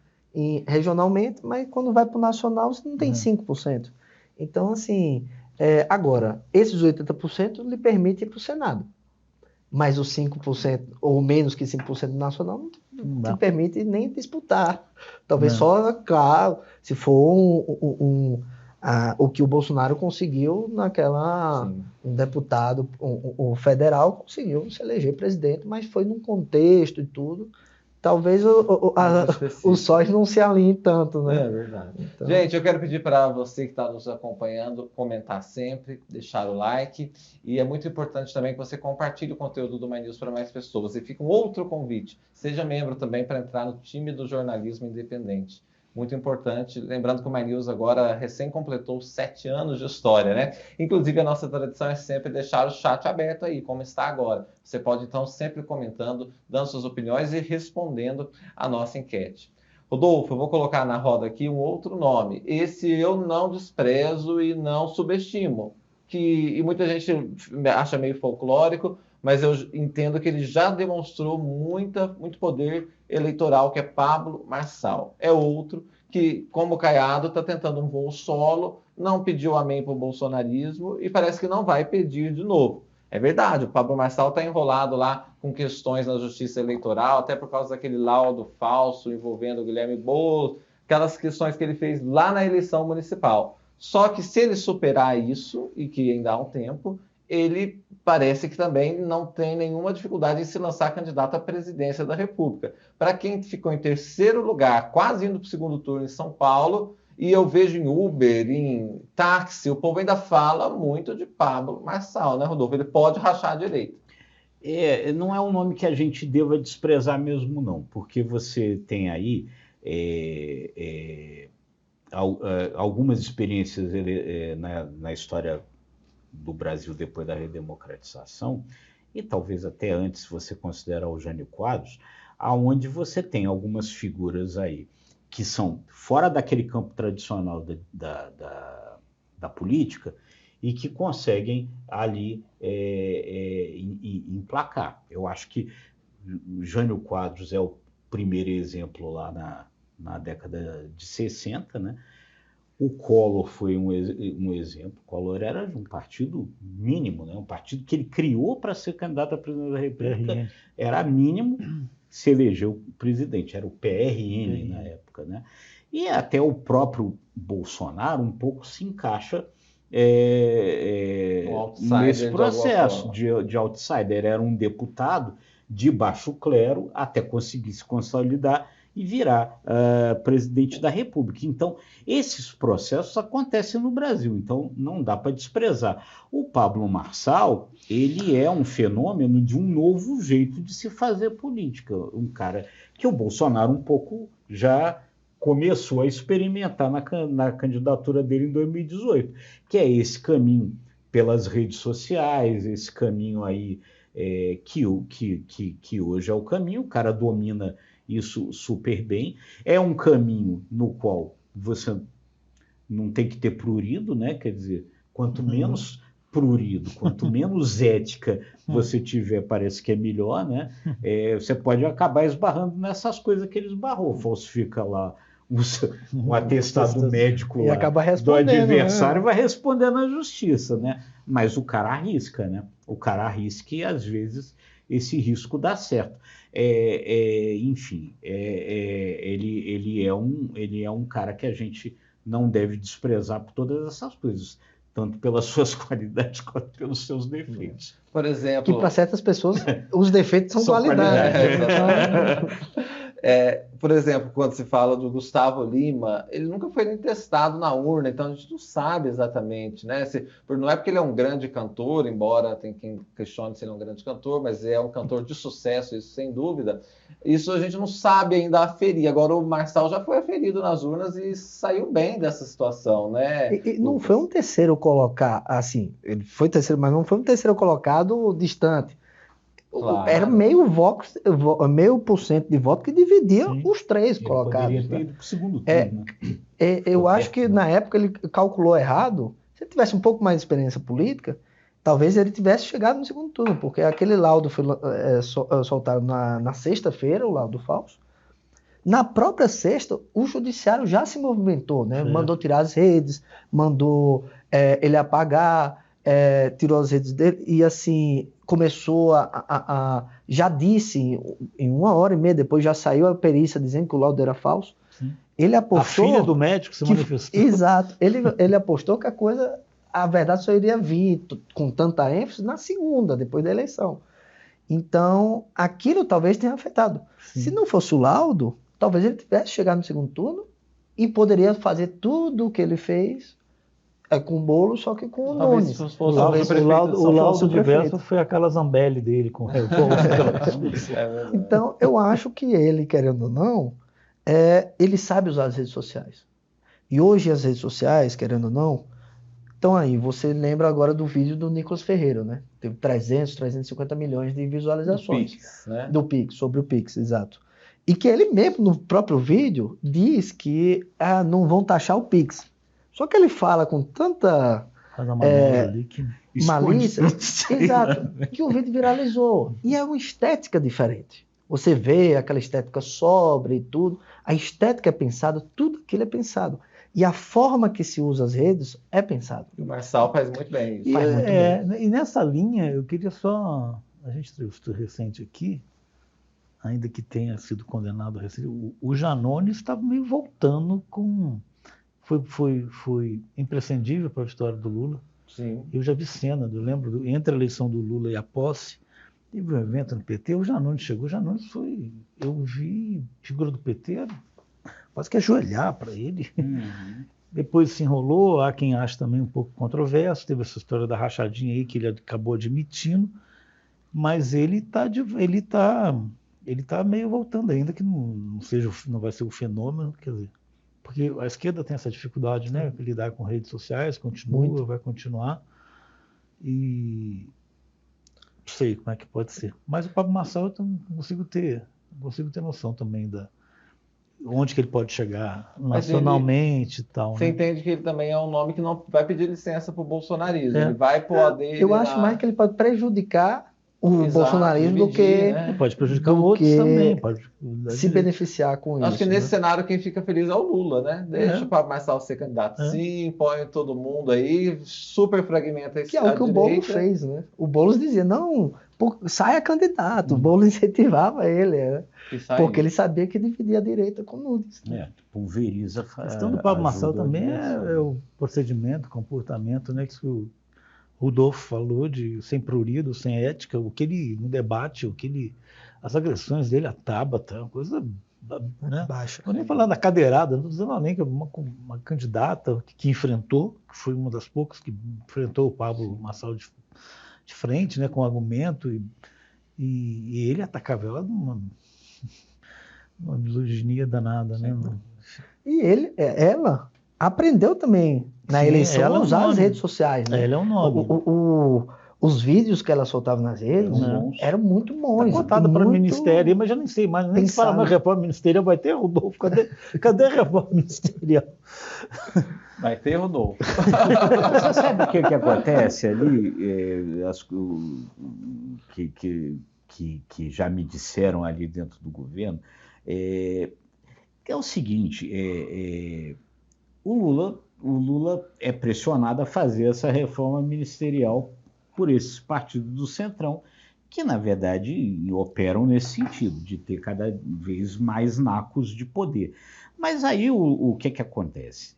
regionalmente, mas quando vai para o nacional você não tem 5%. Então, assim, agora, esses 80% lhe permitem ir para o Senado. Mas os 5%, ou menos que 5% do nacional, não te permite nem disputar. Talvez só, claro, se for o que o Bolsonaro conseguiu naquela... Um deputado, um federal, conseguiu se eleger presidente, mas foi num contexto e tudo. Talvez os sóis não se alinhem tanto, né? É verdade. Então... Gente, eu quero pedir para você que está nos acompanhando, comentar sempre, deixar o like. E é muito importante também que você compartilhe o conteúdo do My News para mais pessoas. E fica um outro convite. Seja membro também para entrar no time do jornalismo independente. Muito importante. Lembrando que o My News agora recém completou 7 anos de história, né? Inclusive, a nossa tradição é sempre deixar o chat aberto aí, como está agora. Você pode, então, sempre comentando, dando suas opiniões e respondendo a nossa enquete. Rodolfo, eu vou colocar na roda aqui um outro nome. Esse eu não desprezo e não subestimo. E muita gente acha meio folclórico, mas eu entendo que ele já demonstrou muito poder eleitoral, que é Pablo Marçal. É outro que, como Caiado, está tentando um voo solo, não pediu amém para o bolsonarismo e parece que não vai pedir de novo. É verdade, o Pablo Marçal está enrolado lá com questões na justiça eleitoral, até por causa daquele laudo falso envolvendo o Guilherme Boulos, aquelas questões que ele fez lá na eleição municipal. Só que se ele superar isso, e que ainda há um tempo, ele parece que também não tem nenhuma dificuldade em se lançar candidato à presidência da República. Para quem ficou em terceiro lugar, quase indo para o segundo turno em São Paulo, e eu vejo em Uber, em táxi, o povo ainda fala muito de Pablo Marçal, né, Rodolfo? Ele pode rachar a direita. Não é um nome que a gente deva desprezar mesmo, não, porque você tem aí algumas experiências na história do Brasil depois da redemocratização, e talvez até antes, se você considerar o Jânio Quadros, aonde você tem algumas figuras aí que são fora daquele campo tradicional da política e que conseguem ali emplacar. Eu acho que o Jânio Quadros é o primeiro exemplo lá na década de 60, né? O Collor foi um exemplo. O Collor era de um partido mínimo, né? Um partido que ele criou para ser candidato a presidente da República. Era mínimo, se elegeu presidente. Era o PRN na época, né? E até o próprio Bolsonaro um pouco se encaixa nesse de processo de outsider. Era um deputado de baixo clero até conseguir se consolidar e virar presidente da República. Então, esses processos acontecem no Brasil, então não dá para desprezar. O Pablo Marçal, ele é um fenômeno de um novo jeito de se fazer política, um cara que o Bolsonaro um pouco já começou a experimentar na candidatura dele em 2018, que é esse caminho pelas redes sociais, esse caminho aí que hoje é o caminho, o cara domina isso super bem, é um caminho no qual você não tem que ter prurido, né? Quer dizer, quanto menos prurido, quanto menos ética você tiver, parece que é melhor, né? Você pode acabar esbarrando nessas coisas que ele esbarrou, falsifica lá um atestado médico lá do adversário, vai responder na justiça, né? Mas o cara arrisca, né? O cara arrisca e às vezes esse risco dá certo. Enfim, ele é um cara que a gente não deve desprezar por todas essas coisas, tanto pelas suas qualidades quanto pelos seus defeitos. Por exemplo... Que para certas pessoas os defeitos são qualidade. Por exemplo, quando se fala do Gustavo Lima, ele nunca foi nem testado na urna, então a gente não sabe exatamente, né? Não é porque ele é um grande cantor, embora tem quem questione se ele é um grande cantor, mas é um cantor de sucesso, isso sem dúvida. Isso a gente não sabe ainda aferir. Agora o Marçal já foi aferido nas urnas e saiu bem dessa situação, né? E não foi um terceiro colocado, assim, ele foi terceiro, mas não foi um terceiro colocado distante. Claro. Era meio por cento de voto que dividia os três colocados. Poderia ter ido para o segundo turno. Eu acho que na época ele calculou errado. Se ele tivesse um pouco mais de experiência política, talvez ele tivesse chegado no segundo turno, porque aquele laudo foi soltado na sexta-feira, o laudo falso. Na própria sexta, o judiciário já se movimentou, né? Mandou tirar as redes, mandou ele apagar, tirou as redes dele e assim começou já disse em 1h30 depois, já saiu a perícia dizendo que o laudo era falso. Sim. Ele apostou, a filha do médico se manifestou. Exato, ele apostou que a verdade só iria vir com tanta ênfase na segunda, depois da eleição. Então aquilo talvez tenha afetado. Sim. Se não fosse o laudo, talvez ele tivesse chegado no segundo turno e poderia fazer tudo o que ele fez com o Bolo, só que com o Nunes. O laudo diverso foi aquela Zambelli dele com o Então, eu acho que ele, querendo ou não, ele sabe usar as redes sociais. E hoje as redes sociais, querendo ou não, estão aí. Você lembra agora do vídeo do Nicolas Ferreira, né? Teve 350 milhões de visualizações. Do Pix, sobre o Pix, exato. E que ele mesmo, no próprio vídeo, diz que não vão taxar o Pix. Só que ele fala com tanta malícia, exato, que o vídeo viralizou. E é uma estética diferente. Você vê aquela estética sóbria e tudo. A estética é pensada, tudo aquilo é pensado. E a forma que se usa as redes é pensado. O Marçal faz muito bem isso. E nessa linha, eu queria só... A gente entrevistou recente aqui, ainda que tenha sido condenado recente, o Janones estava meio voltando com... Foi imprescindível para a vitória do Lula. Sim. Eu já vi cena, eu lembro, entre a eleição do Lula e a posse, teve um evento no PT, o Janones chegou, eu vi figura do PT, quase que ajoelhar para ele. Uhum. Depois se enrolou, há quem acha também um pouco controverso, teve essa história da rachadinha aí que ele acabou admitindo, mas ele está meio voltando ainda, que não vai ser o fenômeno, quer dizer, porque a esquerda tem essa dificuldade, né, de lidar com redes sociais, vai continuar, e não sei como é que pode ser. Mas o Pablo Marçal eu consigo ter noção também onde que ele pode chegar nacionalmente e tal. Você entende que ele também é um nome que não vai pedir licença para o bolsonarismo, ele vai poder... Eu acho mais que ele pode prejudicar o Exato, bolsonarismo do dividir, que né? Pode prejudicar do outros que também. Pode se beneficiar com Acho isso. que nesse né? cenário quem fica feliz é o Lula, né? Deixa É. o Pablo Marçal ser candidato. É. Sim, põe todo mundo aí, super fragmenta Que é o que o Boulos direita. fez, né? O Boulos dizia, não, saia candidato. O Boulos incentivava ele, né? Que sai Porque ele sabia que dividia a direita com nudes. Né? Pulveriza. A questão do Pablo Marçal ajuda o também adversário. é o procedimento, o comportamento, né, que o Rodolfo falou de sem prurido, sem ética, o que ele, no debate, as agressões dele, a Tabata, uma coisa, né? Baixa. Não vou nem falar da cadeirada, não estou dizendo nem que uma candidata que enfrentou, que foi uma das poucas que enfrentou o Pablo Marçal de frente, né, com argumento, e ele atacava ela numa misoginia danada, né? E ela aprendeu também na Sim, eleição ela a é um usar as nome. redes sociais. Né? Ela é um nome. Os vídeos que ela soltava nas redes eram muito bons. Está cotada para o muito ministério, mas já nem sei mais. Nem se fala mais reforma ministerial, vai ter, Rodolfo? Cadê a reforma ministerial? Vai ter, Rodolfo. Você sabe o que acontece ali? Que já me disseram ali dentro do governo, que é o seguinte, o Lula é pressionado a fazer essa reforma ministerial por esses partidos do Centrão, que, na verdade, operam nesse sentido, de ter cada vez mais nacos de poder. Mas aí o que acontece?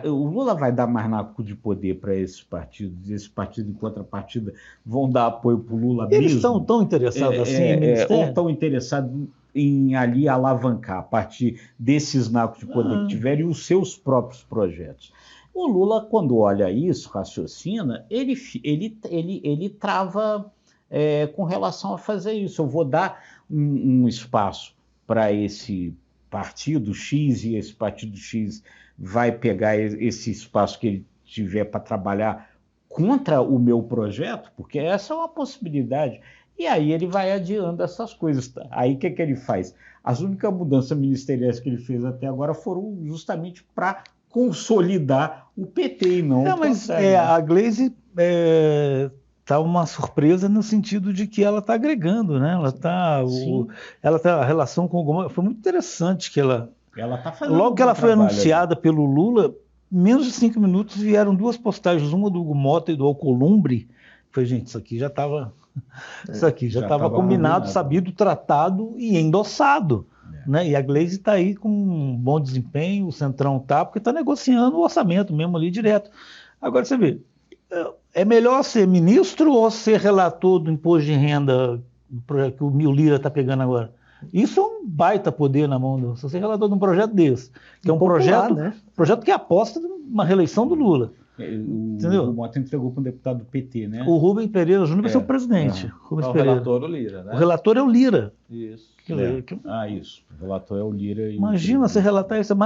O Lula vai dar mais naco de poder para esses partidos em contrapartida vão dar apoio para o Lula mesmo? Eles estão tão interessados assim em ministério? Ou estão interessados em ali alavancar a partir desses nacos de poder que tiverem os seus próprios projetos. O Lula, quando olha isso, raciocina, ele trava com relação a fazer isso. Eu vou dar um espaço para esse partido X e esse partido X vai pegar esse espaço que ele tiver para trabalhar contra o meu projeto, porque essa é uma possibilidade. E aí ele vai adiando essas coisas. Aí o que ele faz? As únicas mudanças ministeriais que ele fez até agora foram justamente para consolidar o PT e não o mas a Gleisi tá uma surpresa no sentido de que ela está agregando, né? A relação com o Gomes foi muito interessante que ela tá fazendo logo que ela foi anunciada pelo Lula, menos de 5 minutos vieram 2 postagens, uma do Hugo Mota e do Alcolumbre. Foi, gente, isso aqui já estava combinado, sabido, tratado e endossado. Né? E a Gleisi está aí com um bom desempenho, o Centrão está, porque está negociando o orçamento mesmo ali direto. Agora você vê, é melhor ser ministro ou ser relator do imposto de renda que o Mil Lira está pegando agora? Isso é um baita poder na mão se você é relator de um projeto desse, que é um popular, projeto que aposta numa reeleição do Lula. O Mota entregou para um deputado do PT, né? O Rubem Pereira Júnior vai ser o presidente. O relator é o Lira, né? O relator é o Lira. Isso. Isso. O relator é o Lira. Imagina você relatar isso, é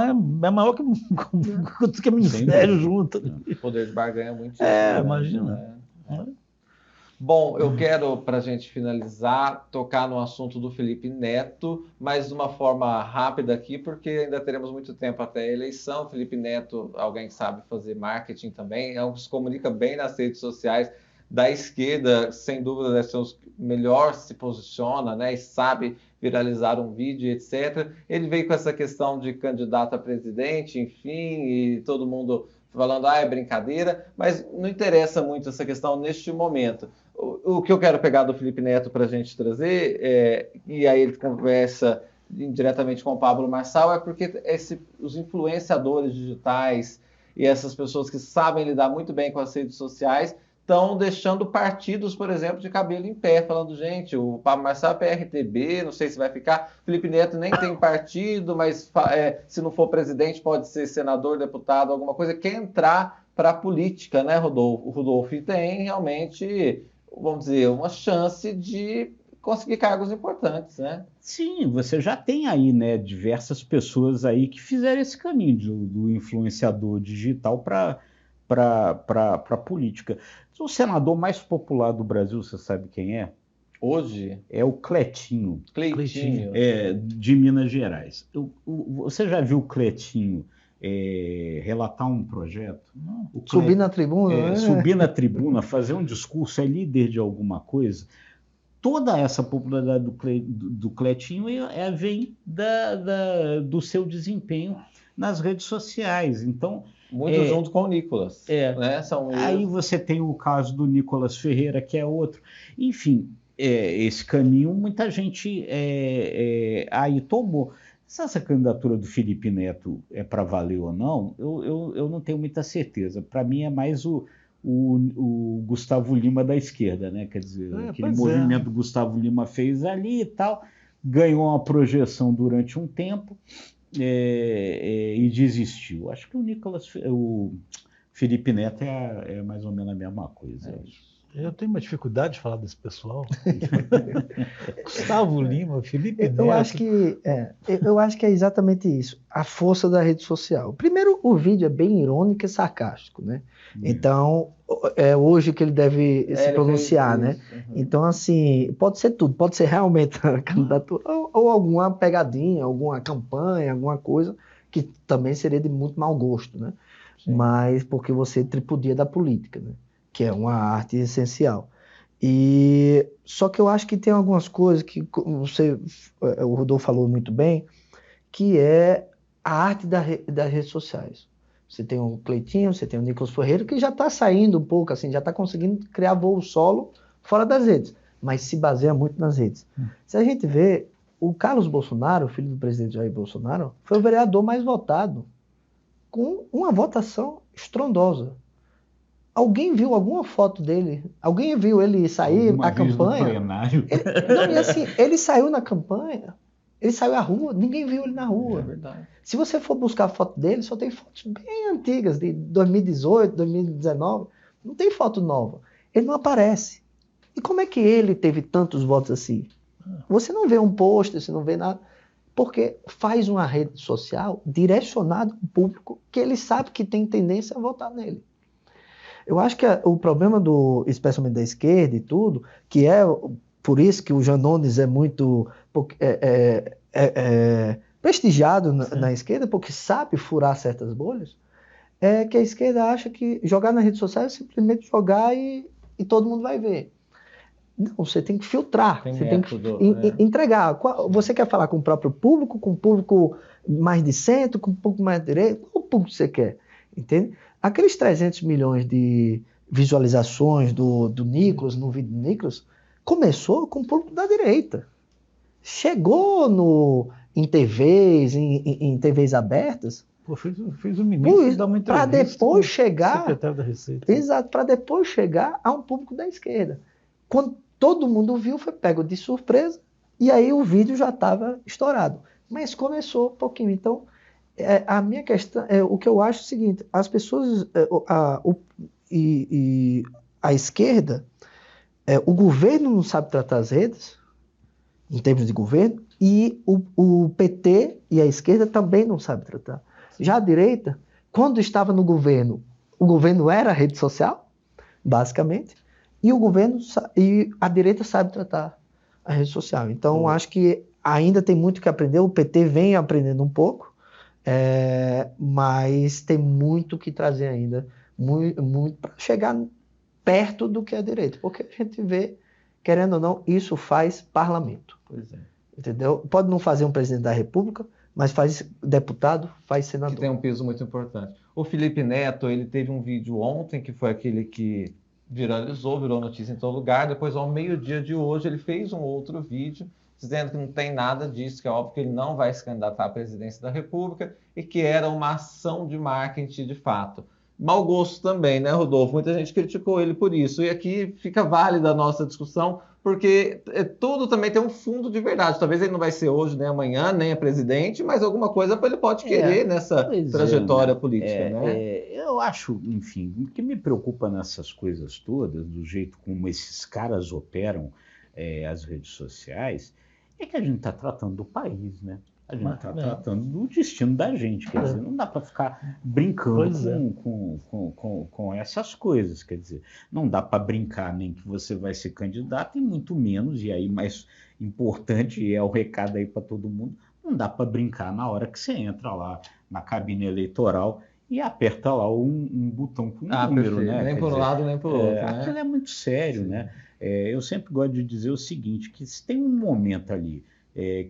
maior que o Ministério junto. O poder de barganha é muito imagina. Bom, eu quero, para a gente finalizar, tocar no assunto do Felipe Neto, mas de uma forma rápida aqui, porque ainda teremos muito tempo até a eleição. Felipe Neto, alguém que sabe fazer marketing também, é um que se comunica bem nas redes sociais da esquerda, sem dúvida deve ser os melhor se posiciona, né, e sabe viralizar um vídeo, etc. Ele veio com essa questão de candidato a presidente, enfim, e todo mundo falando, é brincadeira, mas não interessa muito essa questão neste momento. O que eu quero pegar do Felipe Neto para a gente trazer, e aí ele conversa diretamente com o Pablo Marçal, é porque os influenciadores digitais e essas pessoas que sabem lidar muito bem com as redes sociais estão deixando partidos, por exemplo, de cabelo em pé, falando, gente, o Pablo Marçal é PRTB, não sei se vai ficar, Felipe Neto nem tem partido, mas se não for presidente pode ser senador, deputado, alguma coisa, quer entrar para a política, né, Rodolfo? O Rodolfo tem realmente, vamos dizer, uma chance de conseguir cargos importantes, né? Sim, você já tem aí, né, diversas pessoas aí que fizeram esse caminho do influenciador digital para a política. O senador mais popular do Brasil, você sabe quem é? Hoje? É o Cleitinho. Cleitinho. De Minas Gerais. Você já viu o Cleitinho relatar um projeto? Subir na tribuna, né? Subir na tribuna, fazer um discurso, é líder de alguma coisa. toda essa popularidade do Cleitinho vem do seu desempenho nas redes sociais. Então, muito junto com o Nicolas. Né? Aí você tem o caso do Nicolas Ferreira, que é outro. Enfim, esse caminho muita gente aí tomou. Se essa candidatura do Felipe Neto é para valer ou não, eu não tenho muita certeza. Para mim é mais o Gustavo Lima da esquerda, né? Quer dizer, aquele movimento que o Gustavo Lima fez ali e tal, ganhou uma projeção durante um tempo e desistiu. Acho que o Felipe Neto é mais ou menos a mesma coisa. Eu tenho uma dificuldade de falar desse pessoal. Gustavo Lima, Felipe Neto. Eu acho que é exatamente isso, a força da rede social. Primeiro, o vídeo é bem irônico e sarcástico, né? Então, hoje que ele deve se pronunciar, né? Então, assim, pode ser tudo, pode ser realmente a candidatura ou alguma pegadinha, alguma campanha, alguma coisa que também seria de muito mau gosto, né? Sim. Mas porque você tripudia da política, né? Que é uma arte essencial. Só que eu acho que tem algumas coisas que o Rodolfo falou muito bem, que é a arte das redes sociais. Você tem o Cleitinho, você tem o Nicolas Ferreira, que já está saindo um pouco, assim, já está conseguindo criar voo solo fora das redes, mas se baseia muito nas redes. Se a gente vê, o Carlos Bolsonaro, filho do presidente Jair Bolsonaro, foi o vereador mais votado, com uma votação estrondosa. Alguém viu alguma foto dele? Alguém viu ele sair na campanha? Ele saiu na campanha, ele saiu à rua, ninguém viu ele na rua. É verdade. Se você for buscar a foto dele, só tem fotos bem antigas, de 2018, 2019, não tem foto nova. Ele não aparece. E como é que ele teve tantos votos assim? Você não vê um pôster, você não vê nada, porque faz uma rede social direcionada ao público que ele sabe que tem tendência a votar nele. Eu acho que o problema especialmente da esquerda e tudo, que é por isso que o Janones é muito prestigiado na esquerda, porque sabe furar certas bolhas, é que a esquerda acha que jogar na rede social é simplesmente jogar e todo mundo vai ver. Não, você tem que filtrar, você tem que entregar. Você quer falar com o próprio público, com o público mais de centro, com o público mais de direita? Qual público você quer? Entende? Aqueles 300 milhões de visualizações do Nicolas, no vídeo do Nicolas, começou com o público da direita. Chegou em TVs, em TVs abertas. Pô, fez um ministro dar uma entrevista para depois chegar, secretário da Receita. Exato, para depois chegar a um público da esquerda. Quando todo mundo viu, foi pego de surpresa, e aí o vídeo já estava estourado. Mas começou um pouquinho. Então, a minha questão, o que eu acho é o seguinte, as pessoas, a esquerda, o governo não sabe tratar as redes, em termos de governo, e o PT e a esquerda também não sabem tratar. Já a direita, quando estava no governo, o governo era a rede social, basicamente, e a direita sabe tratar a rede social. Então, acho que ainda tem muito que aprender, o PT vem aprendendo um pouco, mas tem muito que trazer ainda, muito para chegar perto do que é a direita, porque a gente vê, querendo ou não, isso faz parlamento. Pois é. Entendeu? Pode não fazer um presidente da República, mas faz deputado, faz senador. Que tem um peso muito importante. O Felipe Neto, ele teve um vídeo ontem, que foi aquele que virou notícia em todo lugar. Depois, ao meio-dia de hoje, ele fez um outro vídeo dizendo que não tem nada disso, que é óbvio que ele não vai se candidatar à presidência da República e que era uma ação de marketing de fato. Mau gosto também, né, Rodolfo? Muita gente criticou ele por isso. E aqui fica válida a nossa discussão, porque tudo também tem um fundo de verdade. Talvez ele não vai ser hoje, nem amanhã, nem a presidente, mas alguma coisa ele pode querer nessa trajetória política, né? Eu acho, enfim, o que me preocupa nessas coisas todas, do jeito como esses caras operam as redes sociais, é que a gente está tratando do país, né? A gente está tratando do destino da gente, quer dizer, não dá para ficar brincando com essas coisas, quer dizer, não dá para brincar nem que você vai ser candidato e muito menos, e aí mais importante é o recado aí para todo mundo, não dá para brincar na hora que você entra lá na cabine eleitoral e aperta lá um botão com um número, perfeito. né? Nem Quer por um dizer, lado, nem por outro, né? aquilo é muito sério, né? Eu sempre gosto de dizer o seguinte, que se tem um momento ali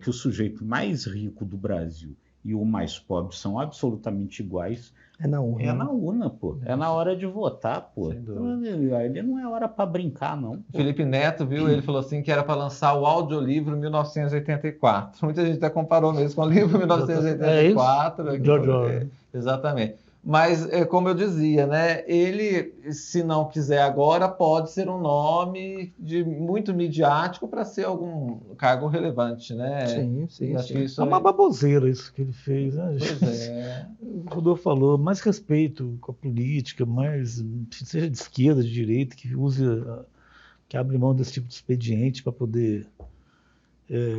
que o sujeito mais rico do Brasil e o mais pobre são absolutamente iguais, É na urna. é na urna, pô. É na hora de votar, pô. Sem Então, dúvida. ali não é hora para brincar, não. O Felipe Neto, viu? Ele falou assim que era para lançar o audiolivro 1984. Muita gente até comparou mesmo com o livro 1984. É isso? George Orwell. Exatamente. Mas, como eu dizia, né? Ele, se não quiser agora, pode ser um nome muito midiático para ser algum cargo relevante, né? Sim, sim, Acho sim. que isso É uma baboseira isso que ele fez, né? Pois é. O Rodolfo falou, mais respeito com a política, mais seja de esquerda, de direita, que abre mão desse tipo de expediente para poder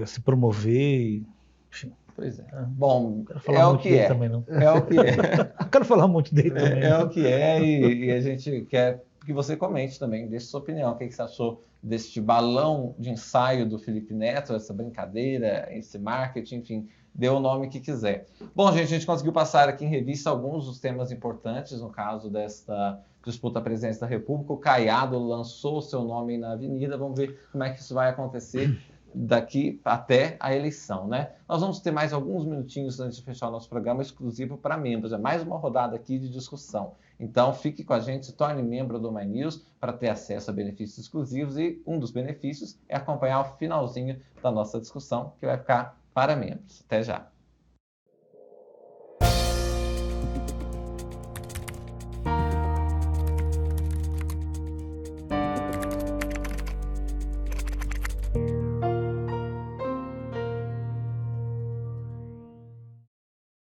se promover. Enfim, Pois é. Bom, não quero falar é o muito que dele é. também, não. É o que é. Não quero falar muito dele também. É o que é, e a gente quer que você comente também, deixe sua opinião. O que você achou deste balão de ensaio do Felipe Neto, essa brincadeira, esse marketing, enfim, dê o nome que quiser. Bom, gente, a gente conseguiu passar aqui em revista alguns dos temas importantes, no caso desta disputa à presidência da República. O Caiado lançou o seu nome na avenida, vamos ver como é que isso vai acontecer daqui até a eleição, né? Nós vamos ter mais alguns minutinhos antes de fechar o nosso programa exclusivo para membros. É mais uma rodada aqui de discussão. Então, fique com a gente, se torne membro do My News para ter acesso a benefícios exclusivos e um dos benefícios é acompanhar o finalzinho da nossa discussão, que vai ficar para membros. Até já!